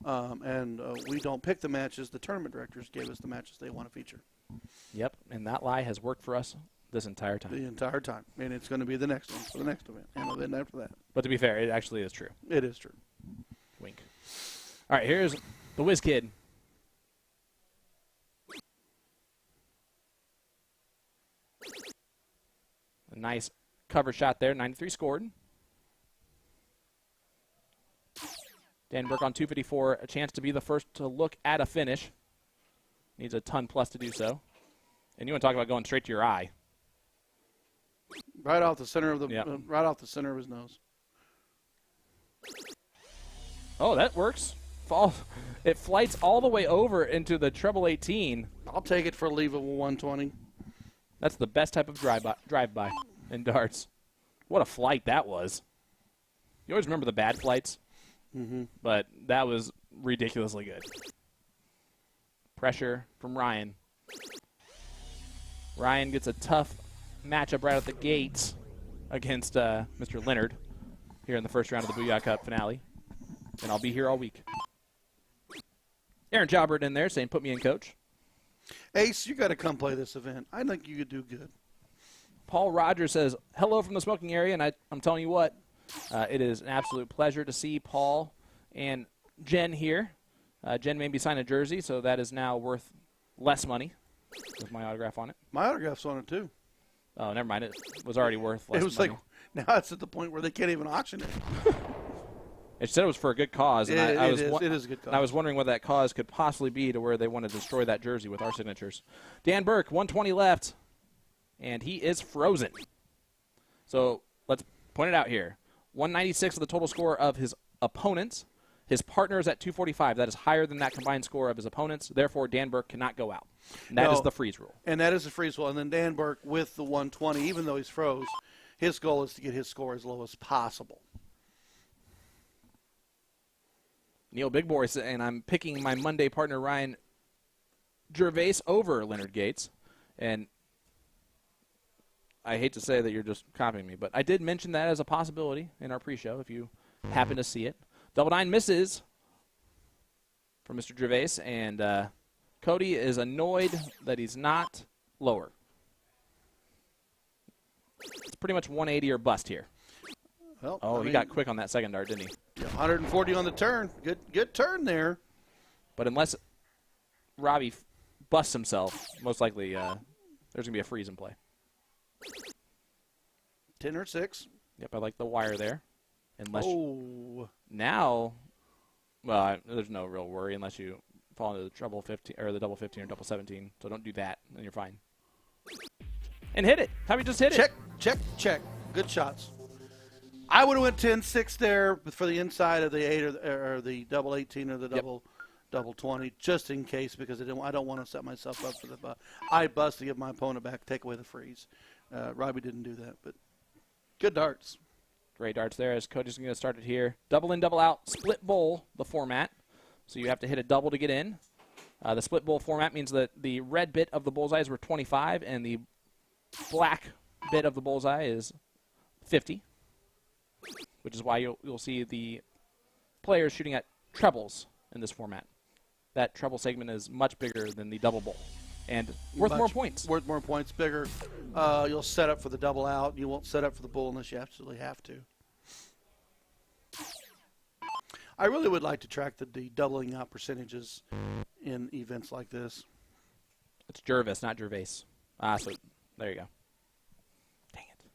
And we don't pick the matches. The tournament directors gave us the matches they want to feature. Yep, and that lie has worked for us this entire time. The entire time. And it's going to be the next one for the next event and the event after that. But to be fair, it actually is true. It is true. Wink. All right, here's the Whiz Kid. A nice cover shot there. 93 scored. Dan Burke on 254. A chance to be the first to look at a finish. Needs a ton plus to do so. And you want to talk about going straight to your eye. Right off the center of right off the center of his nose. Oh, that works. It flights all the way over into the treble 18. I'll take it for a leave of 120. That's the best type of drive-by in darts. What a flight that was. You always remember the bad flights, but that was ridiculously good. Pressure from Ryan. Ryan gets a tough matchup right at the gates. against Mr. Leonard here in the first round of the Booyah Cup finale. And I'll be here all week. Aaron Jalbert in there saying, put me in, coach. Ace, you got to come play this event. I think you could do good. Paul Rogers says, hello from the smoking area, and I'm telling you what, it is an absolute pleasure to see Paul and Jen here. Jen made me sign a jersey, so that is now worth less money with my autograph on it. My autograph's on it, too. Oh, never mind. It was already worth less money. It was like, now it's at the point where they can't even auction it. It said it was for a good cause. And it is a good cause. And I was wondering what that cause could possibly be to where they want to destroy that jersey with our signatures. Dan Burke, 120 left, and he is frozen. So let's point it out here. 196 is the total score of his opponents. His partner is at 245. That is higher than that combined score of his opponents. Therefore, Dan Burke cannot go out. And that is the freeze rule. And that is the freeze rule. And then Dan Burke with the 120, even though he's froze, his goal is to get his score as low as possible. Neil Big Boy, and I'm picking my Monday partner Ryan Gervais over Leonard Gates. And I hate to say that you're just copying me, but I did mention that as a possibility in our pre-show if you happen to see it. Double 9 misses for Mr. Gervais, and Cody is annoyed that he's not lower. It's pretty much 180 or bust here. Well, he got quick on that second dart, didn't he? 140 on the turn. Good turn there. But unless Robbie busts himself, most likely there's going to be a freeze in play. 10 or 6. Yep, I like the wire there. Unless now, well, there's no real worry unless you fall into the treble 15 or the double 15 or double 17. So don't do that, and you're fine. And hit it. How about you just hit it? Check. Good shots. I would have went 10-6 there for the inside of the 8 or the double 18 or the double 20, just in case, because I don't want to set myself up for the I bust to give my opponent back, take away the freeze. Robbie didn't do that, but good darts. Great darts there as Cody's going to start it here. Double in, double out, split bowl, the format. So you have to hit a double to get in. The split bowl format means that the red bit of the bullseyes were 25 and the black bit of the bullseye is 50, which is why you'll see the players shooting at trebles in this format. That treble segment is much bigger than the double bowl and worth more points. Worth more points, bigger. You'll set up for the double out. You won't set up for the bull unless you absolutely have to. I really would like to track the doubling out percentages in events like this. It's Jervis, not Gervais. So there you go. Dang it.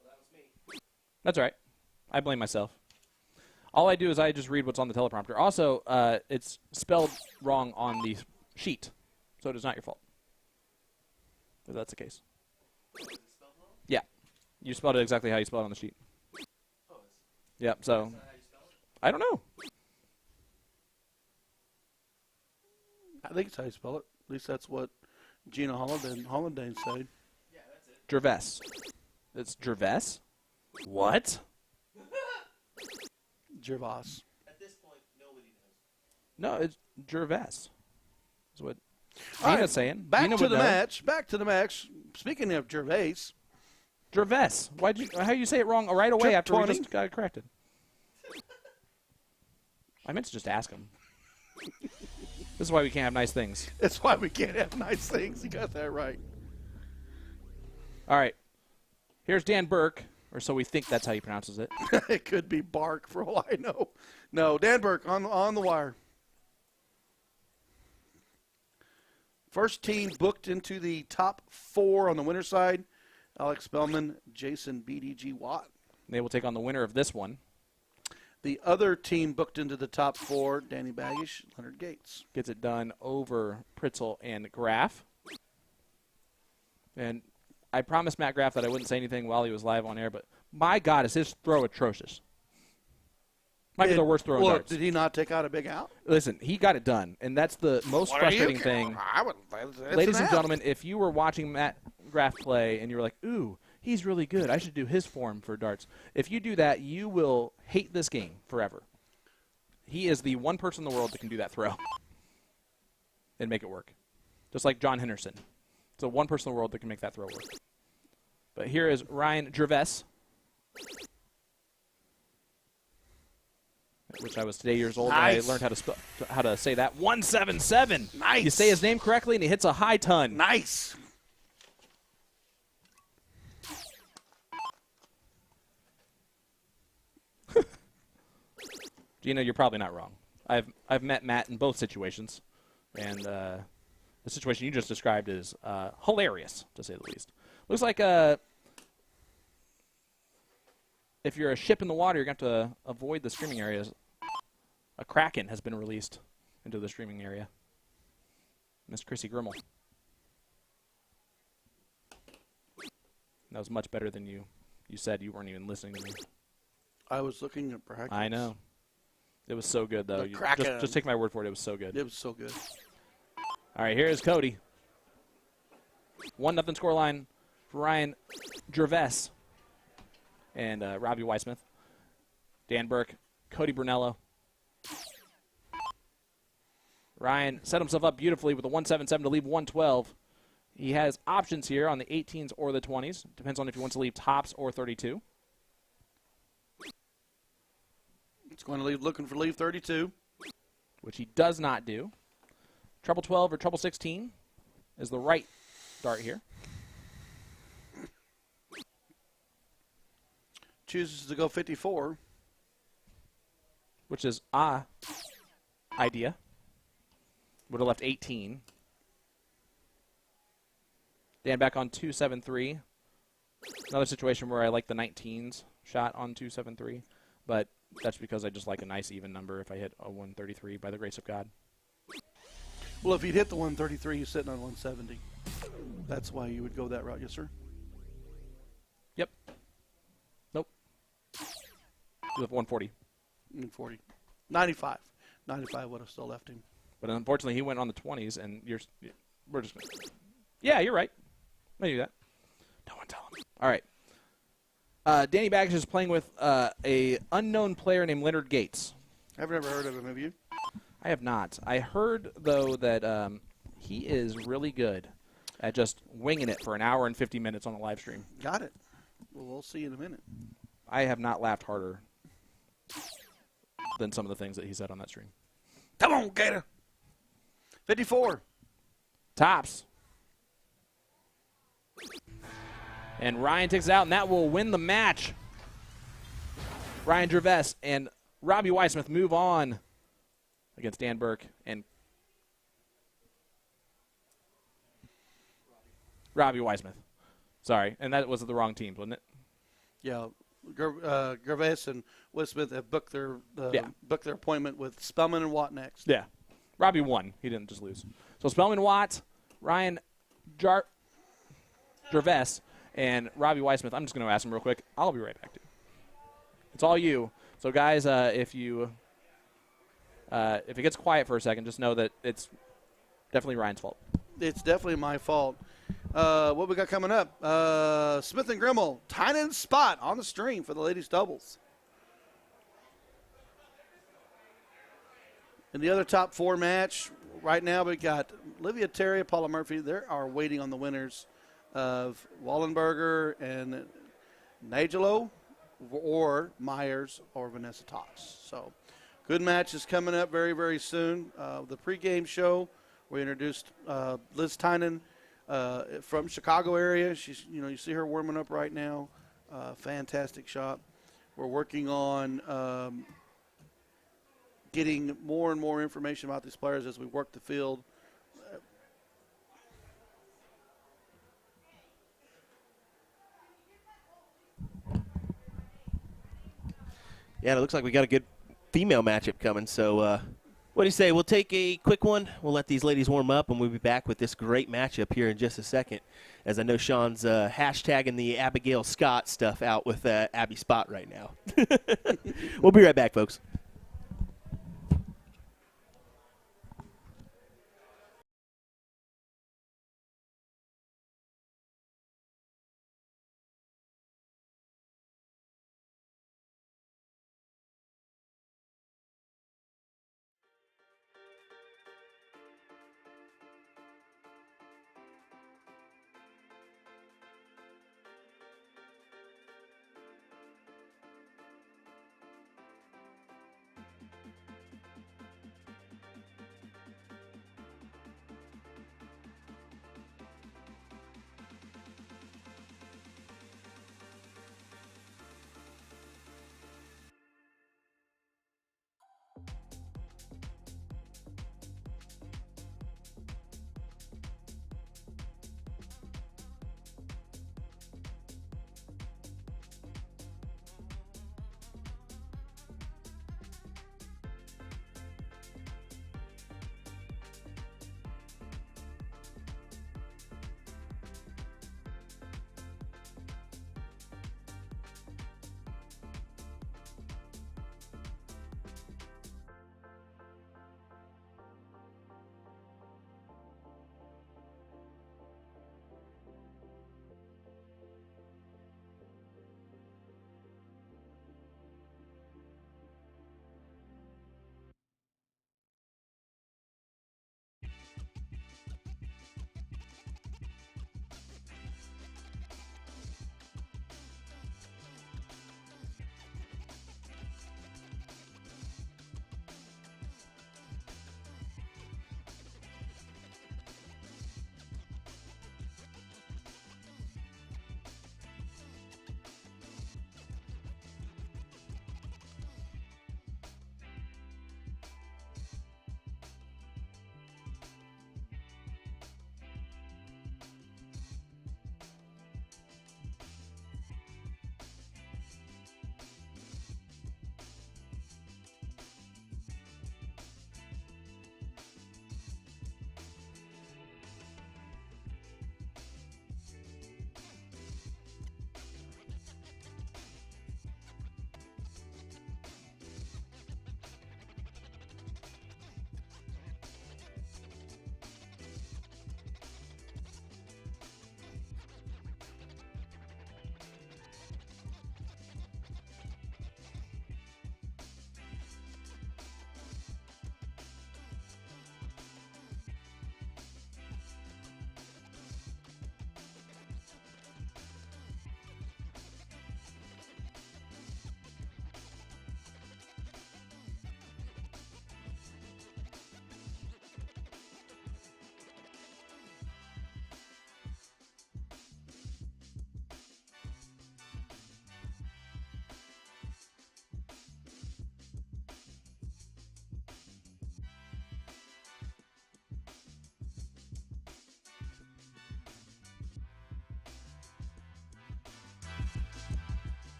Well, that was me. That's all right. I blame myself. All I do is I just read what's on the teleprompter. Also, it's spelled wrong on the sheet, so it is not your fault. If that's the case. Yeah. You spelled it exactly how you spelled it on the sheet. Yep, so I don't know. I think it's how you spell it. At least that's what Gina Hollandane said. Yeah, that's it. Gervais. It's Gervais? What? Gervais. At this point, nobody knows. No, it's Gervais. That's what Gina's saying. Back Gina to would the know. match. Back to the match. Speaking of Gervais. Gervais. How you say it wrong right away Trip after 20. we just got it corrected? I meant to just ask him. This is why we can't have nice things. That's why we can't have nice things. You got that right. All right. Here's Dan Burke, or so we think that's how he pronounces it. It could be Bark for all I know. No, Dan Burke on the wire. First team booked into the top 4 on the winner's side. Alex Spellman, Jason BDG Watt. They will take on the winner of this one. The other team booked into the top 4, Danny Baggish, Leonard Gates. Gets it done over Pritzel and Graff. And I promised Matt Graff that I wouldn't say anything while he was live on air, but my God, is his throw atrocious. Might be the worst throw in darts. Did he not take out a big out? Listen, he got it done, and that's the most frustrating thing. Ladies and gentlemen, if you were watching Matt Graff play and you were like, ooh, he's really good, I should do his form for darts. If you do that, you will hate this game forever. He is the one person in the world that can do that throw and make it work. Just like John Henderson. It's the one person in the world that can make that throw work. But here is Ryan Gervais, which I was today years old. Nice. And I learned how to say that. 177. Nice. You say his name correctly, and he hits a high ton. Nice. Gina, you're probably not wrong. I've met Matt in both situations, and the situation you just described is hilarious, to say the least. Looks like if you're a ship in the water, you're going to have to avoid the streaming areas. A kraken has been released into the streaming area. Miss Chrissy Grimmel. That was much better than you said. You weren't even listening to me. I was looking at practice. I know. It was so good, though. The kraken. Just take my word for it. It was so good. It was so good. All right, here's Cody. 1-0 scoreline for Ryan Gervais and Robbie Weissmith. Dan Burke, Cody Brunello. Ryan set himself up beautifully with a 177 to leave 112. He has options here on the 18s or the 20s. Depends on if he wants to leave tops or 32. He's going to leave looking for leave 32. Which he does not do. Treble 12 or treble 16 is the right dart here. Chooses to go 54. Which is idea. Would have left 18. Dan back on 273. Another situation where I like the 19s shot on 273, but that's because I just like a nice even number if I hit a 133 by the grace of God. Well, if you'd hit the 133, you're sitting on 170. That's why you would go that route, yes, sir? Yep. Nope. You have 140. 140. 95. 95 would have still left him. But unfortunately, he went on the 20s, and we're just going to... Yeah, you're right. I do that. No one tell him. All right. Danny Baggage is playing with a unknown player named Leonard Gates. I've never heard of him, have you? I have not. I heard, though, that he is really good at just winging it for an hour and 50 minutes on a live stream. Got it. Well, we'll see in a minute. I have not laughed harder than some of the things that he said on that stream. Come on, Gator. 54. Tops. And Ryan takes it out, and that will win the match. Ryan Gervais and Robbie Weissmith move on against Dan Burke and Robbie Weissmith. Sorry, and that was the wrong teams, wasn't it? Yeah, Gervais and Weissmith have booked their appointment with Spellman and Watt next. Yeah. Robbie won. He didn't just lose. So Spellman Watt, Ryan Gervais, and Robbie Weissmith. I'm just going to ask him real quick. I'll be right back, dude. It's all you. So, guys, if it gets quiet for a second, just know that it's definitely Ryan's fault. It's definitely my fault. What we got coming up? Smith and Grimmel, Tynan Spot on the stream for the ladies' doubles. In the other top four match, right now we got Olivia Terry, Paula Murphy. They are waiting on the winners of Wallenberger and Nagelo, or Myers, or Vanessa Tox. So, good matches coming up very, very soon. The pregame show, we introduced Liz Tynan from Chicago area. She's, you see her warming up right now. Fantastic shot. We're working on getting more and more information about these players as we work the field. Yeah, it looks like we got a good female matchup coming. So what do you say? We'll take a quick one. We'll let these ladies warm up, and we'll be back with this great matchup here in just a second, as I know Sean's hashtagging the Abigail Scott stuff out with Abby Spot right now. We'll be right back, folks.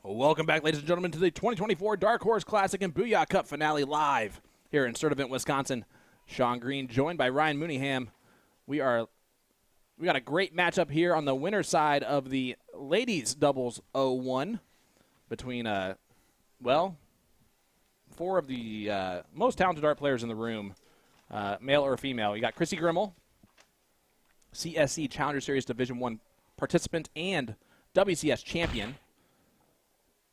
Welcome back, ladies and gentlemen, to the 2024 Darkhorse Classic and Booyah Cup finale live here in Sturtevant, Wisconsin. Sean Green joined by Ryan Mooneyham. We got a great matchup here on the winner's side of the ladies doubles 0-1 between four of the most talented dart players in the room, male or female. You got Chrissy Grimmel, CSC Challenger Series Division I participant and WCS champion.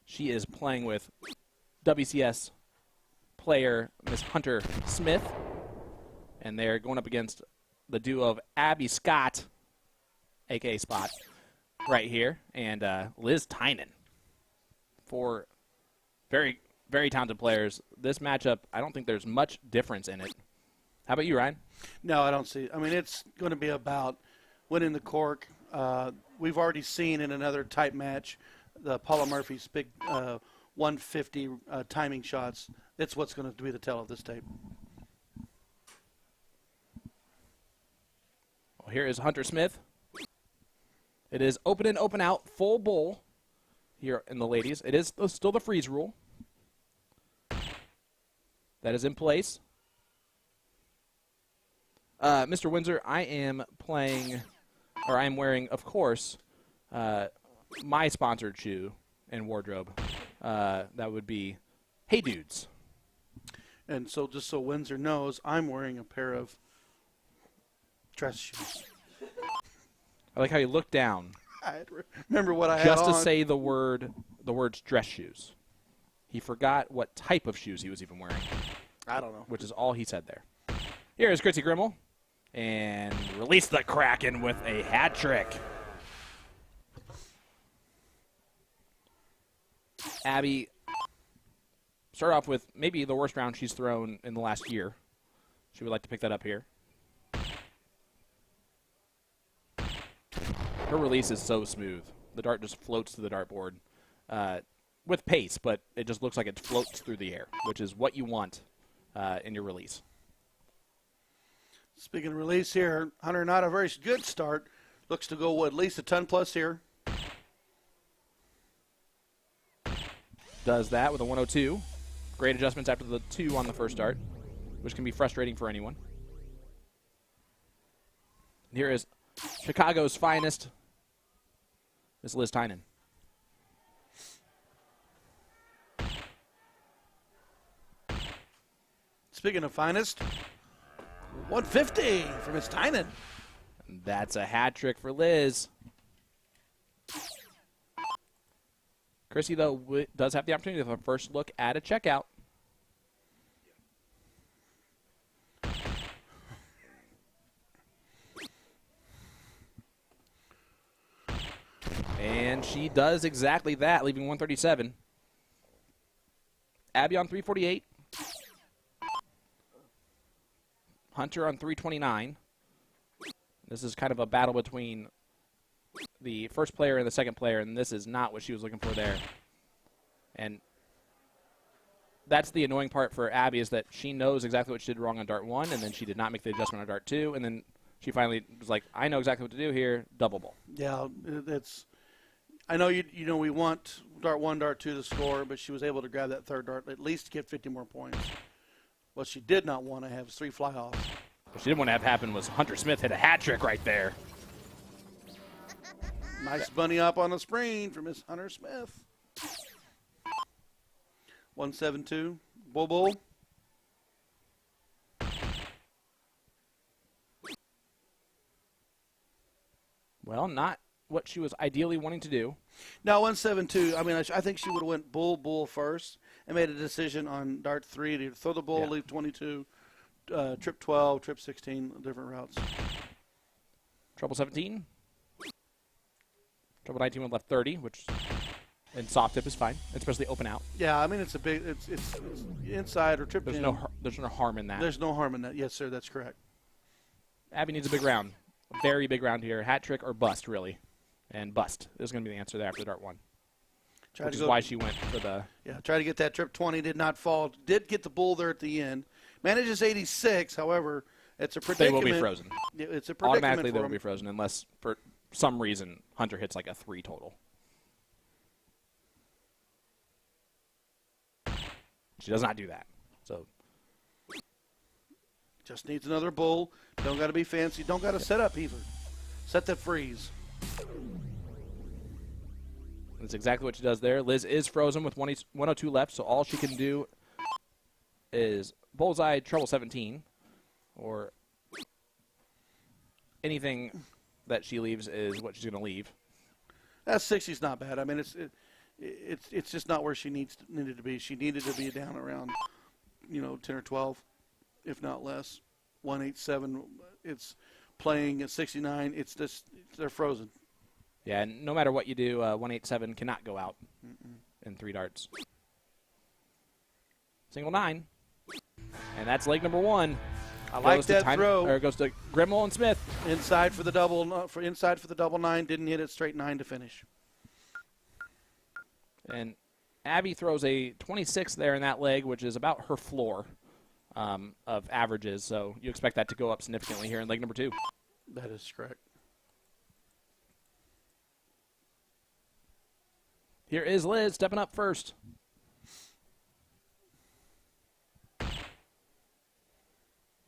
She is playing with WCS player Miss Hunter Smith, and they're going up against the duo of Abby Scott, a.k.a. Spot, right here, and Liz Tynan. Four very, very talented players. This matchup, I don't think there's much difference in it. How about you, Ryan? No, I don't see it. I mean, it's going to be about winning the cork. We've already seen in another type match the Paula Murphy's big 150 timing shots. It's what's going to be the tell of this tape. Well, here is Hunter Smith. It is open in, open out, full bowl here in the ladies. It is still the freeze rule. That is in place. Mr. Windsor, I am wearing, of course, my sponsored shoe and wardrobe. That would be Hey Dudes. And so just so Windsor knows, I'm wearing a pair of dress shoes. I like how you look down. I remember what I had just on. to say the words dress shoes. He forgot what type of shoes he was even wearing. I don't know. Which is all he said there. Here is Chrissy Grimmel. And release the Kraken with a hat trick. Abby started off with maybe the worst round she's thrown in the last year. She would like to pick that up here. Her release is so smooth. The dart just floats to the dartboard with pace, but it just looks like it floats through the air, which is what you want in your release. Speaking of release here, Hunter, not a very good start. Looks to go at least a ton plus here. Does that with a 102. Great adjustments after the 2 on the first start, which can be frustrating for anyone. And here is Chicago's finest, Miss Liz Tynan. Speaking of finest, 150 for Miss Tynan. That's a hat trick for Liz. Chrissy, though, does have the opportunity of a first look at a checkout. And she does exactly that, leaving 137. Abby on 348. Hunter on 329. This is kind of a battle between the first player and the second player, and this is not what she was looking for there. And that's the annoying part for Abby, is that she knows exactly what she did wrong on Dart 1, and then she did not make the adjustment on Dart 2, and then she finally was like, I know exactly what to do here, double bowl. Yeah, it's. I know you know we want Dart 1, Dart 2 to score, but she was able to grab that third dart, at least get 50 more points. What she did not want to have is 3 fly-offs. What she didn't want to have happen was Hunter Smith hit a hat trick right there. Nice bunny up on the screen for Miss Hunter Smith. 172. Bull bull. Well, not what she was ideally wanting to do. Now 172. I mean, I think she would have went bull first and made a decision on Dart 3 to throw the bull, Yeah. leave 22, trip 12, trip 16, different routes. Trouble 17. Trouble 19 with left 30, which in soft tip is fine, especially open out. Yeah, I mean it's inside or trip 10. There's no harm in that. There's no harm in that. Yes, sir, that's correct. Abby needs a big round, a very big round here. Hat trick or bust, really, and bust is going to be the answer there after Dart 1. Which is why she went for the... Yeah, tried to get that trip 20, did not fall. Did get the bull there at the end. Manages 86, however, it's a predicament. They will be frozen. It's a predicament. Automatically they for will be frozen unless for some reason Hunter hits like a 3 total. She does not do that. So just needs another bull. Don't got to be fancy. Don't got to set up either. Set that freeze. that's exactly what she does there. Liz is frozen with 102 left, so all she can do is bullseye treble 17, or anything that she leaves is what she's going to leave. That 60's not bad. I mean, it's just not where she needed to be. She needed to be down around, 10 or 12, if not less. 187. It's playing at 69. It's just they're frozen. Yeah, and no matter what you do, 187 cannot go out in 3 darts. Single 9, and that's leg number 1. I like that throw. Or goes to Grimmel and Smith. Inside for the double. Inside for the double 9. Didn't hit it. Straight 9 to finish. And Abby throws a 26 there in that leg, which is about her floor of averages. So you expect that to go up significantly here in leg number 2. That is correct. Here is Liz stepping up first.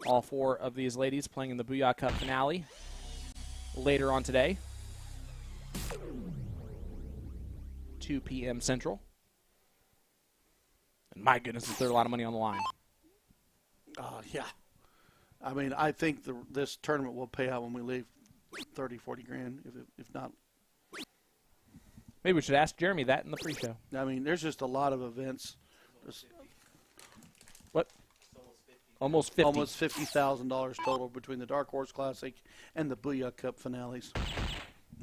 All 4 of these ladies playing in the Booyah Cup finale later on today. 2 p.m. Central. And my goodness, is there a lot of money on the line. Yeah. I mean, I think this tournament will pay out when we leave 30, 40 grand, if not. Maybe we should ask Jeremy that in the pre-show. I mean, there's just a lot of events. What? Almost 50. Almost $50,000 total between the Darkhorse Classic and the Booyah Cup finales.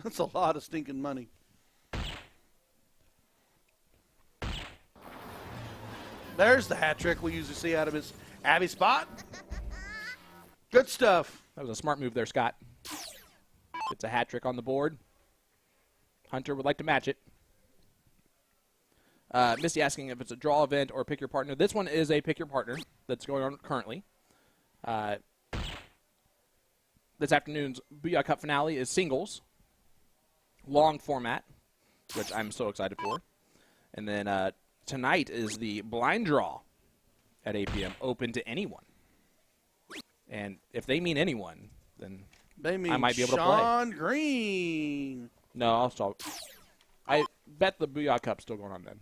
That's a lot of stinking money. There's the hat trick we usually see out of his Abby spot. Good stuff. That was a smart move there, Scott. It's a hat trick on the board. Hunter would like to match it. Misty asking if it's a draw event or pick your partner. This one is a pick your partner that's going on currently. This afternoon's Booyah Cup finale is singles. Long format, which I'm so excited for. And then tonight is the blind draw at 8 p.m. open to anyone. And if they mean anyone, then they mean I might be able Sean to play. Green. No, I'll stop. I bet the Booyah Cup's still going on then.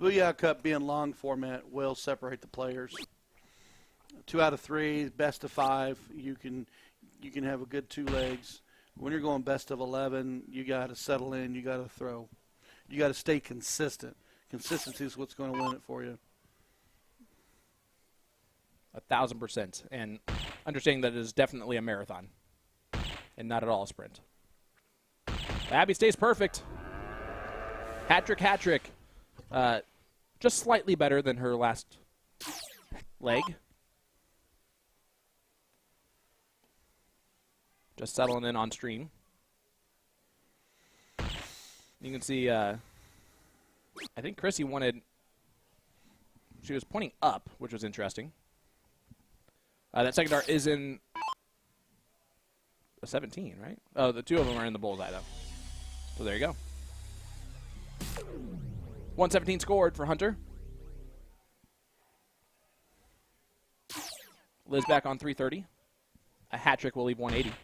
Booyah Cup being long format will separate the players. 2 out of 3, best of 5. You can have a good 2 legs. When you're going best of 11, you got to settle in. You got to throw. You got to stay consistent. Consistency is what's going to win it for you. 1,000%. And understanding that it is definitely a marathon and not at all a sprint. Abby stays perfect. Hat trick, hat trick. Just slightly better than her last leg. Just settling in on stream. You can see, I think Chrissy she was pointing up, which was interesting. That second dart is in a 17, right? Oh, the 2 of them are in the bullseye, though. So there you go. 117 scored for Hunter. Liz back on 330. A hat trick will leave 180.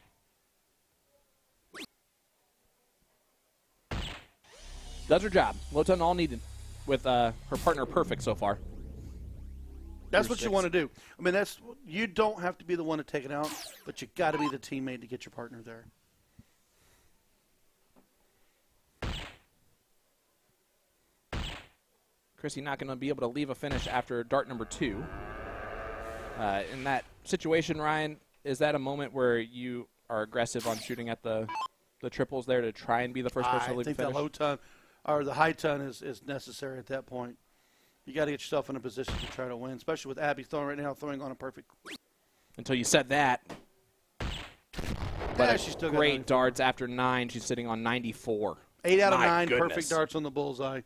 Does her job. Low ton all needed with her partner perfect so far. That's what you want to do. I mean, you don't have to be the one to take it out, but you got to be the teammate to get your partner there. Chrissy not going to be able to leave a finish after dart number 2. In that situation, Ryan, is that a moment where you are aggressive on shooting at the triples there to try and be the first person to leave a finish? I think the low ton or the high ton is necessary at that point. You got to get yourself in a position to try to win, especially with Abby throwing on a perfect. Until you said that. But she's still great darts after 9. She's sitting on 94. 8 out of My 9 goodness. perfect darts on the bullseye.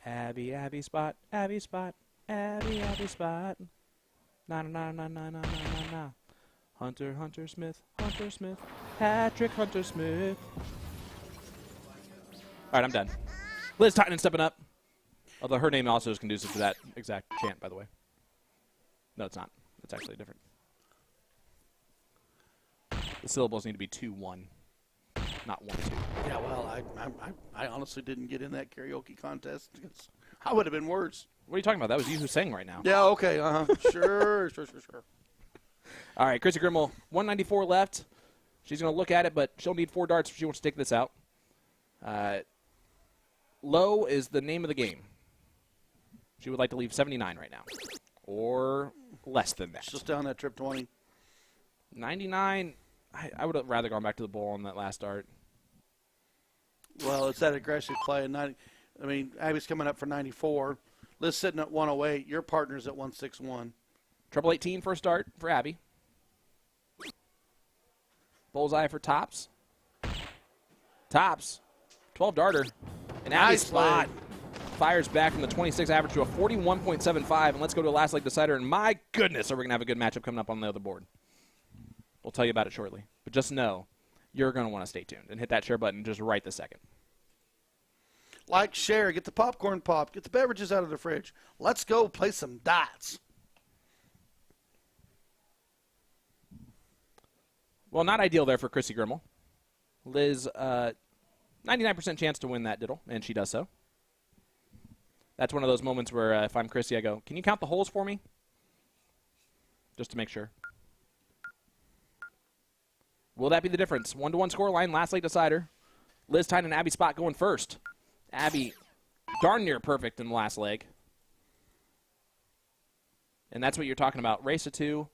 Abby, Abby spot, Abby spot, Abby, Abby spot. Na na na na na na na na. Hunter, Hunter Smith, Hunter Smith. Hat trick, Hunter Smith. right, I'm done. Liz Tynan stepping up. Although her name also is conducive to that exact chant, by the way. No, it's not. It's actually different. The syllables need to be 2-1, not 1-2. Yeah, well, I honestly didn't get in that karaoke contest. I would have been worse. What are you talking about? That was you who sang right now. Yeah, okay, sure. All right, Chrissy Grimmel, 194 left. She's going to look at it, but she'll need 4 darts if she wants to take this out. Low is the name of the game. She would like to leave 79 right now, or less than that. Just down that trip 20. 99, I would have rather gone back to the bowl on that last dart. Well, it's that aggressive play. Abby's coming up for 94. Liz sitting at 108. Your partner's at 161. Treble 18 first dart for Abby. Bullseye for Tops. Tops, 12 darter. And Abby's spot fires back from the 26 average to a 41.75. And let's go to a last leg decider. And my goodness, are we going to have a good matchup coming up on the other board. We'll tell you about it shortly. But just know you're going to want to stay tuned and hit that share button just right this second. Like, share, get the popcorn popped, get the beverages out of the fridge. Let's go play some dots. Well, not ideal there for Chrissy Grimmel. Liz, 99% chance to win that diddle, and she does so. That's one of those moments where if I'm Chrissy, I go, can you count the holes for me? Just to make sure. Will that be the difference? 1-1 scoreline, last leg decider. Liz Tynan and Abby Spot going first. Abby darn near perfect in the last leg. And that's what you're talking about. Race to 2.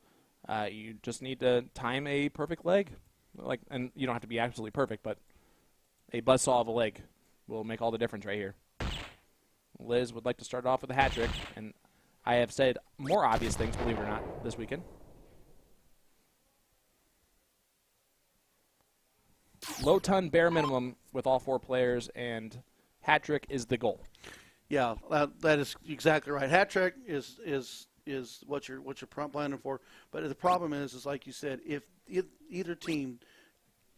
You just need to time a perfect leg. And you don't have to be absolutely perfect, but a buzzsaw of a leg will make all the difference right here. Liz would like to start off with a hat trick, and I have said more obvious things, believe it or not, this weekend. Low ton, bare minimum with all 4 players, and hat trick is the goal. Yeah, that is exactly right. Hat trick is what you're planning for. But the problem is like you said, if either team,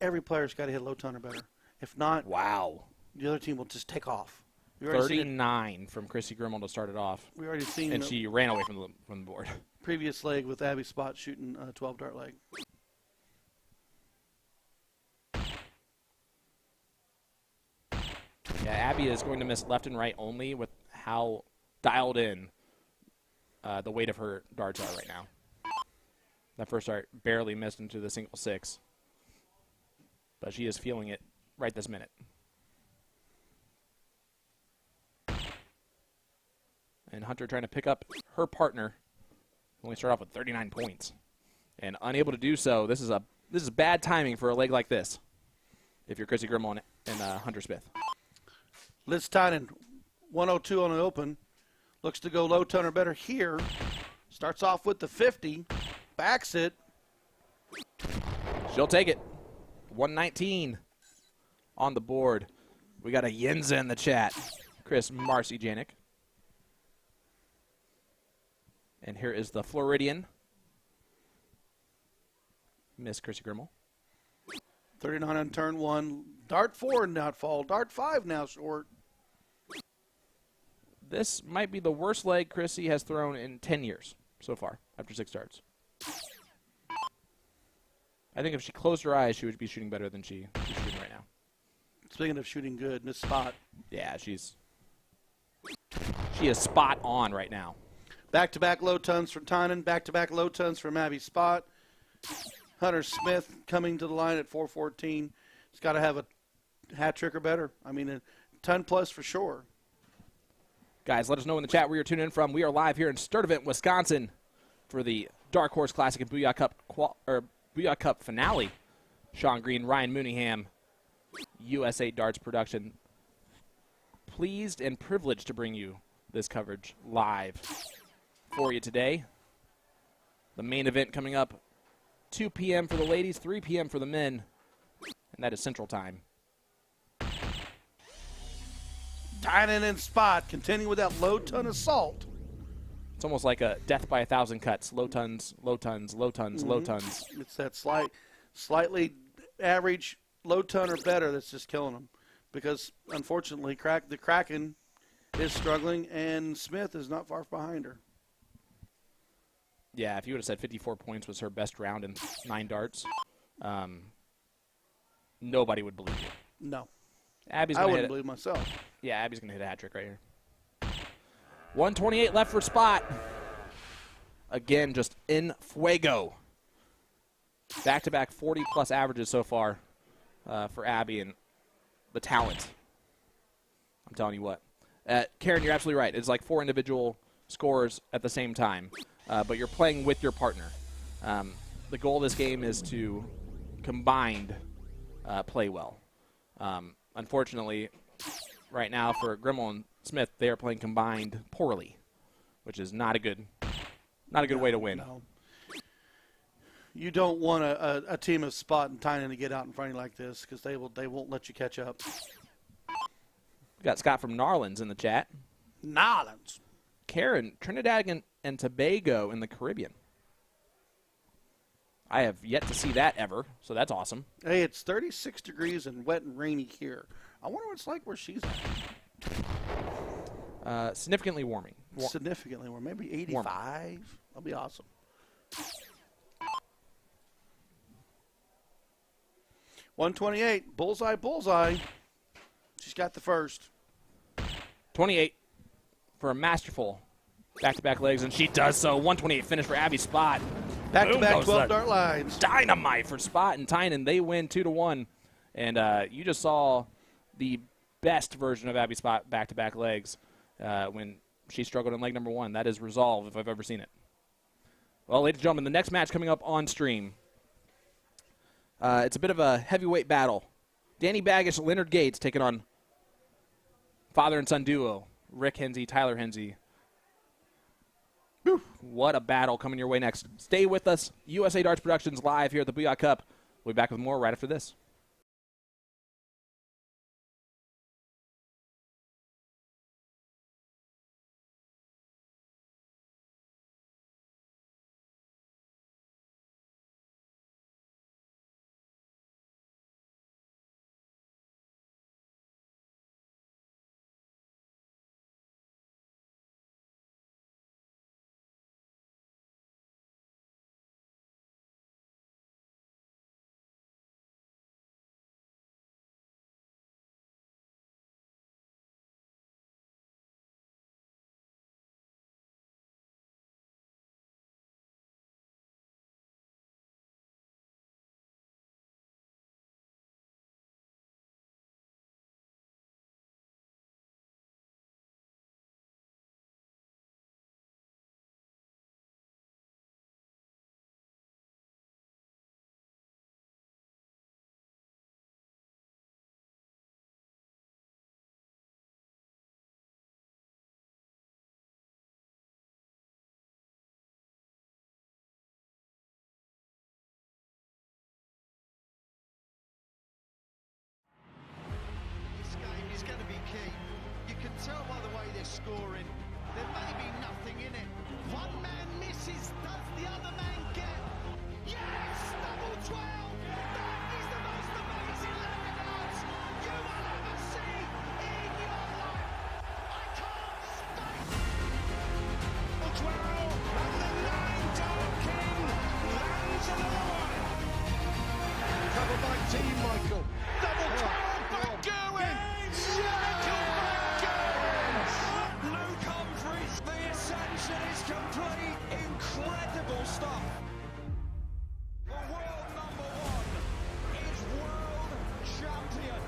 every player's got to hit low ton or better. If not, wow, the other team will just take off. 39 from Chrissy Grimmel to start it off. We already seen, and she ran away from the board. Previous leg with Abby Spot shooting a 12 dart leg. Yeah, Abby is going to miss left and right only with how dialed in the weight of her darts are right now. That first dart barely missed into the single 6. But she is feeling it right this minute. And Hunter trying to pick up her partner. Only start off with 39 points. And unable to do so, this is bad timing for a leg like this. If you're Chrissy Grimmel and Hunter Smith. Liz Tynan, 102 on the open. Looks to go low ton or better here. Starts off with the 50. Backs it. She'll take it. 119 on the board. We got a Yinza in the chat. Chris Marcy Janik. And here is the Floridian. Miss Chrissy Grimmel. 39 on turn 1. Dart 4 not fall. Dart 5 now short. This might be the worst leg Chrissy has thrown in 10 years so far after 6 darts. I think if she closed her eyes, she would be shooting better than she's shooting right now. Speaking of shooting good, Miss Spot. Yeah, she is spot on right now. Back-to-back low tons from Tynan. Back-to-back low tons from Abby Spot. Hunter Smith coming to the line at 414. He's got to have a hat trick or better. I mean, a ton plus for sure. Guys, let us know in the chat where you're tuning in from. We are live here in Sturtevant, Wisconsin for the Darkhorse Classic and Booyah Cup finale. Sean Green, Ryan Mooneyham, USA Darts Production. Pleased and privileged to bring you this coverage live for you today. The main event coming up 2 p.m. for the ladies, 3 p.m. for the men, and that is Central Time. Tynan and Spot continue with that low ton assault. It's almost like a death by 1,000 cuts. Low tons, low tons, low tons, low tons. It's that slightly average low ton or better that's just killing them. because unfortunately the Kraken is struggling, and Smith is not far behind her. Yeah, if you would have said 54 points was her best round in 9 darts, nobody would believe you. No. Abby's I gonna wouldn't hit believe myself. Yeah, Abby's going to hit a hat trick right here. 128 left for Spot. Again, just in fuego. Back-to-back 40-plus averages so far for Abby, and the talent. I'm telling you what. Karen, you're absolutely right. It's like 4 individual scores at the same time, but you're playing with your partner. The goal of this game is to combined play well. Unfortunately, right now for Grimmel and Smith, they are playing combined poorly, which is not a good way to win. No. You don't want a team of Spot and Tynan to get out in front of you like this, because they won't let you catch up. We got Scott from Narlands in the chat. Narlands. Karen, Trinidad and Tobago in the Caribbean. I have yet to see that ever, so that's awesome. Hey, it's 36 degrees and wet and rainy here. I wonder what it's like where she's at. Significantly warming. Significantly warm. Maybe 85. That'll be awesome. $128. Bullseye, bullseye. She's got the first. 28 for a masterful back-to-back legs, and she does so. 128 finish for Abby Spot. Back-to-back 12 dart lines. Dynamite for Spot and Tynan. They win 2-1. And you just saw the best version of Abby Spot back-to-back legs when she struggled in leg number 1. That is resolve if I've ever seen it. Well, ladies and gentlemen, the next match coming up on stream. It's a bit of a heavyweight battle. Danny Baggish, Leonard Gates taking on father and son duo, Rick Hensey, Tyler Hensey. What a battle coming your way next. Stay with us. USA Darts Productions live here at the Booyah Cup. We'll be back with more right after this. Is going to be key. You can tell by the way they're scoring. There may be nothing in it. One man misses, does the other man get? Yes! Double 12! That is the most amazing level dance you will ever see in your life. I can't stay. 12, and the 9 Dark King lands another one. Covered by Team Michael. Double 12 by Gerwin. Luke Humphries, the ascension is complete. Incredible stuff. The world #1 is world champion.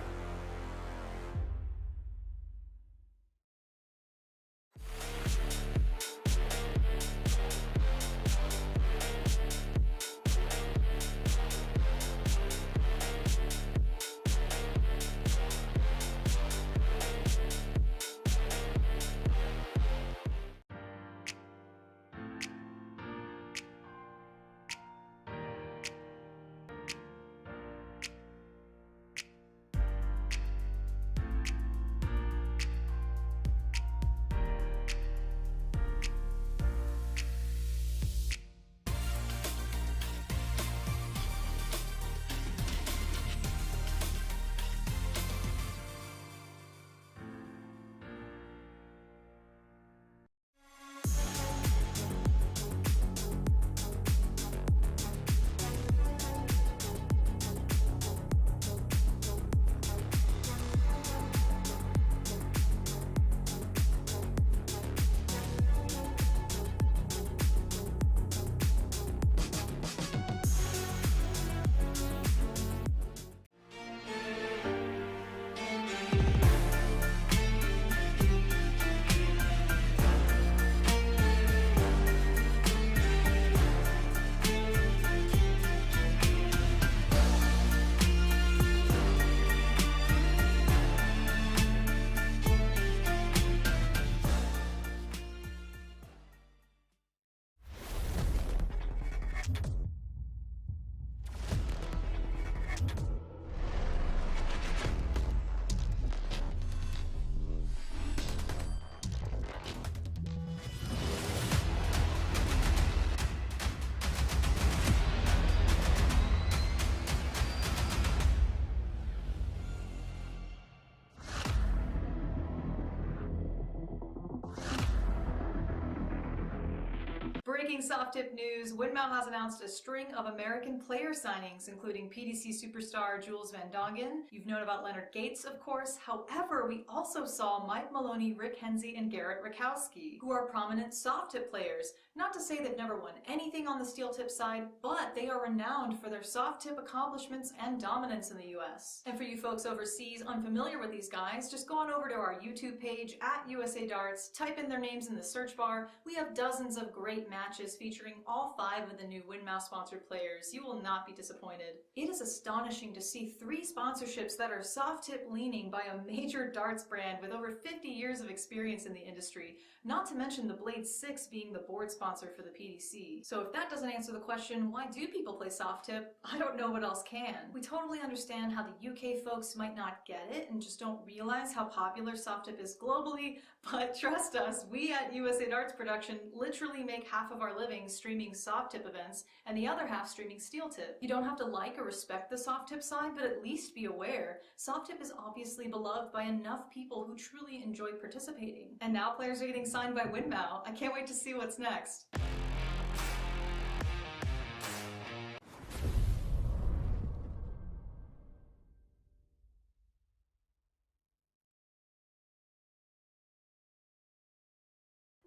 breaking soft tip news, Windmill has announced a string of American player signings, including PDC superstar Jules Van Dongen. You've known about Leonard Gates, of course. However, we also saw Mike Maloney, Rick Hensey, and Garrett Rakowski, who are prominent soft tip players. Not to say they've never won anything on the steel tip side, but they are renowned for their soft tip accomplishments and dominance in the US. And for you folks overseas unfamiliar with these guys, just go on over to our YouTube page at USA Darts, type in their names in the search bar. We have dozens of great matches featuring all 5 of the new Windmouse sponsored players. You will not be disappointed. It is astonishing to see 3 sponsorships that are soft tip leaning by a major darts brand with over 50 years of experience in the industry, not to mention the Blade 6 being the board sponsor for the PDC. So if that doesn't answer the question, why do people play soft tip? I don't know what else can. We totally understand how the UK folks might not get it and just don't realize how popular soft tip is globally, but trust us, we at USA Darts Production literally make half of our living streaming soft tip events and the other half streaming steel tip. You don't have to like or respect the soft tip side, but at least be aware. Soft tip is obviously beloved by enough people who truly enjoy participating. And now players are getting signed by Windmow. I can't wait to see what's next.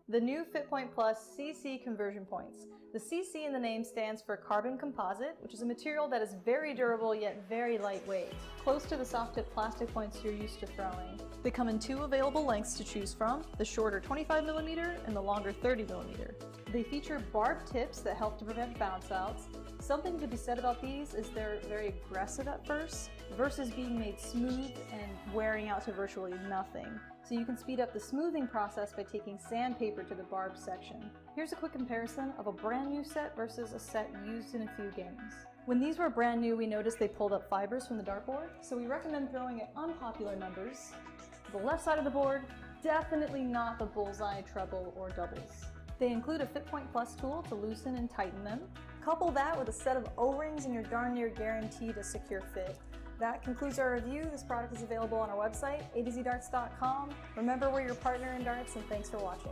The new FitPoint Plus CC conversion points. The CC in the name stands for carbon composite, which is a material that is very durable yet very lightweight, close to the soft tip plastic points you're used to throwing. They come in 2 available lengths to choose from, the shorter 25mm and the longer 30mm. They feature barbed tips that help to prevent bounce outs. Something to be said about these is they're very aggressive at first, versus being made smooth and wearing out to virtually nothing. So you can speed up the smoothing process by taking sandpaper to the barbed section. Here's a quick comparison of a brand new set versus a set used in a few games. When these were brand new, we noticed they pulled up fibers from the dartboard, so we recommend throwing at unpopular numbers. The left side of the board, definitely not the bullseye, treble, or doubles. They include a FitPoint Plus tool to loosen and tighten them. Couple that with a set of O-rings and you're darn near guaranteed a secure fit. That concludes our review. This product is available on our website, a2zdarts.com. Remember, we're your partner in darts, and thanks for watching.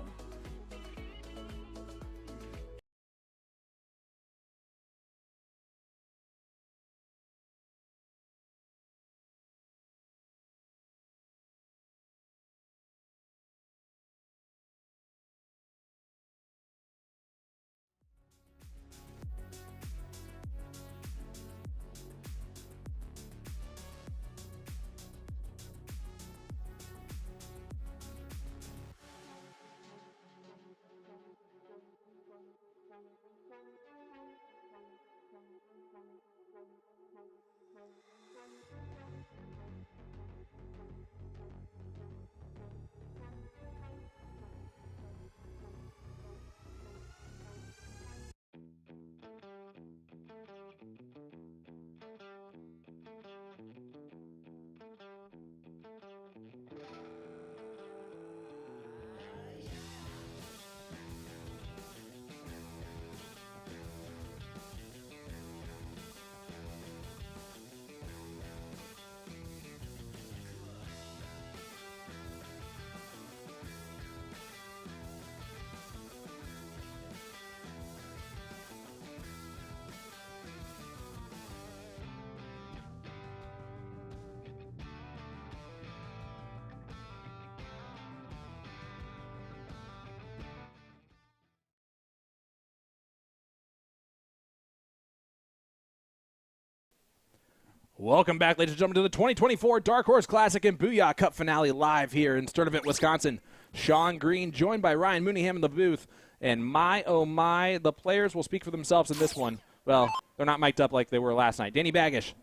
Welcome back, ladies and gentlemen, to the 2024 Darkhorse Classic and Booyah Cup finale live here in Sturtevant, Wisconsin. Sean Green joined by Ryan Mooneyham in the booth. And my, oh my, the players will speak for themselves in this one. Well, they're not mic'd up like they were last night. Danny Baggish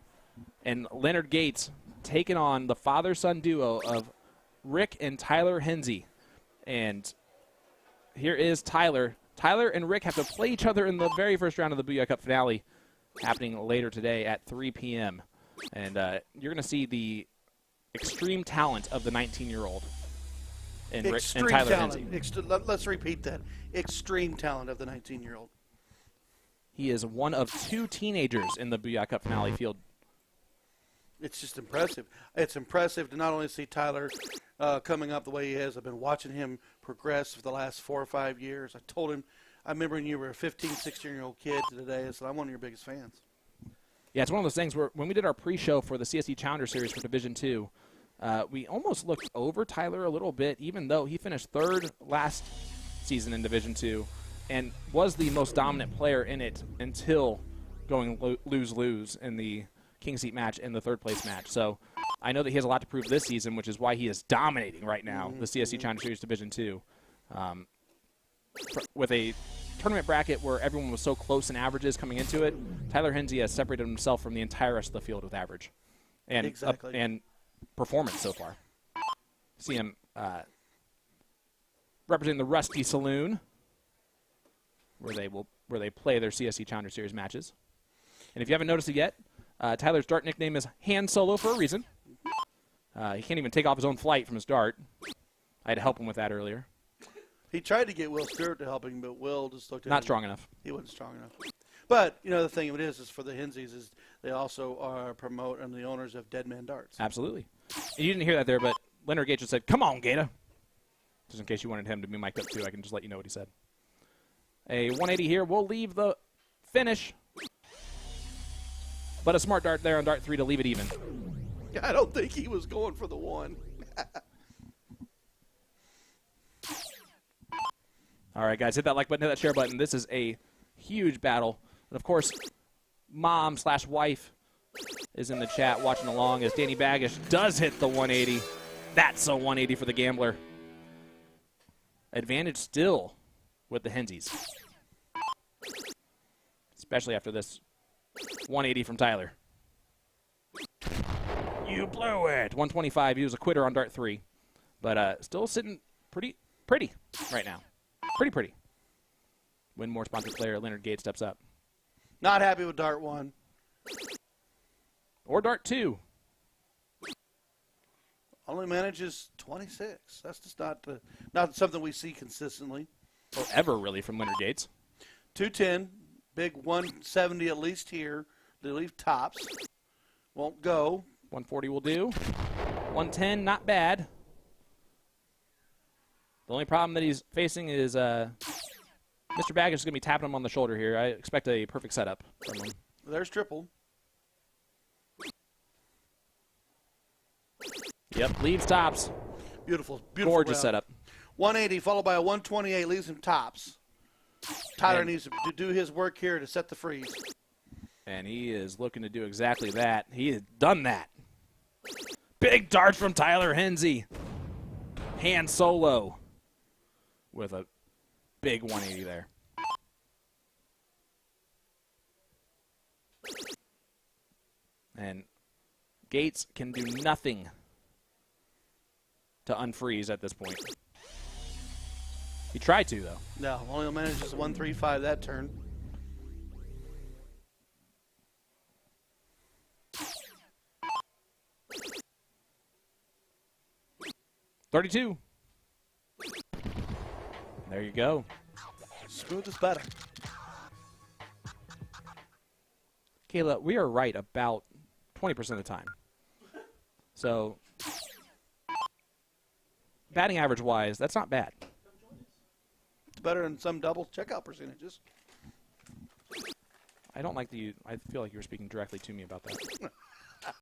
and Leonard Gates taking on the father-son duo of Rick and Tyler Hensey. And here is Tyler. Tyler and Rick have to play each other in the very first round of the Booyah Cup finale, happening later today at 3 p.m. And you're going to see the extreme talent of the 19-year-old and Tyler Hensey. Let's repeat that. Extreme talent of the 19-year-old. He is one of 2 teenagers in the Booyah Cup finale field. It's just impressive. It's impressive to not only see Tyler coming up the way he is. I've been watching him progress for the last 4 or 5 years. I told him I remember when you were a 15, 16-year-old kid today. I said, I'm one of your biggest fans. Yeah, it's one of those things where when we did our pre-show for the CSE Challenger Series for Division II, we almost looked over Tyler a little bit, even though he finished third last season in Division II and was the most dominant player in it until going lose-lose in the King's Seat match and the third-place match. So I know that he has a lot to prove this season, which is why he is dominating right now, the CSE Challenger Series Division II. With a tournament bracket where everyone was so close in averages coming into it, Tyler Hensey has separated himself from the entire rest of the field with average and and performance so far. See him representing the Rusty Saloon, where they play their CSE Challenger Series matches. And if you haven't noticed it yet, Tyler's dart nickname is Hand Solo for a reason. He can't even take off his own flight from his dart. I had to help him with that earlier. He tried to get Will Stewart to help him, but Will just looked at him. Not strong enough. He wasn't strong enough. But, you know, the thing of it is for the Henseys is they also are promote and the owners of Dead Man Darts. Absolutely. And you didn't hear that there, but Leonard Gage just said, "Come on, Gator." Just in case you wanted him to be mic'd up too, I can just let you know what he said. A 180 here will leave the finish. But a smart dart there on dart 3 to leave it even. I don't think he was going for the one. All right, guys, hit that like button, hit that share button. This is a huge battle. And, of course, mom/wife is in the chat watching along as Danny Baggish does hit the 180. That's a 180 for the gambler. Advantage still with the Henseys, especially after this 180 from Tyler. You blew it. 125. He was a quitter on dart 3, but still sitting pretty right now. Pretty. Win more sponsored player Leonard Gage steps up. Not happy with dart 1. Or dart 2. Only manages 26. That's just not something we see consistently. Or ever, really, from Leonard Gates. 210. Big 170 at least here. They leave tops. Won't go. 140 will do. 110, not bad. The only problem that he's facing is Mr. Baggish is going to be tapping him on the shoulder here. I expect a perfect setup from him. There's triple. Yep, leaves tops. Beautiful Gorgeous round. setup. 180 followed by a 128 leaves him tops. Tyler needs to do his work here to set the freeze. And he is looking to do exactly that. He has done that. Big dart from Tyler Hensey. Hand Solo with a big 180 there. And Gates can do nothing to unfreeze at this point. He tried to, though. No, only manages 135 that turn. $32. There you go. Smooth is better. Kayla, we are right about 20% of the time. So, batting average-wise, that's not bad. It's better than some double checkout percentages. I don't like I feel like you were speaking directly to me about that.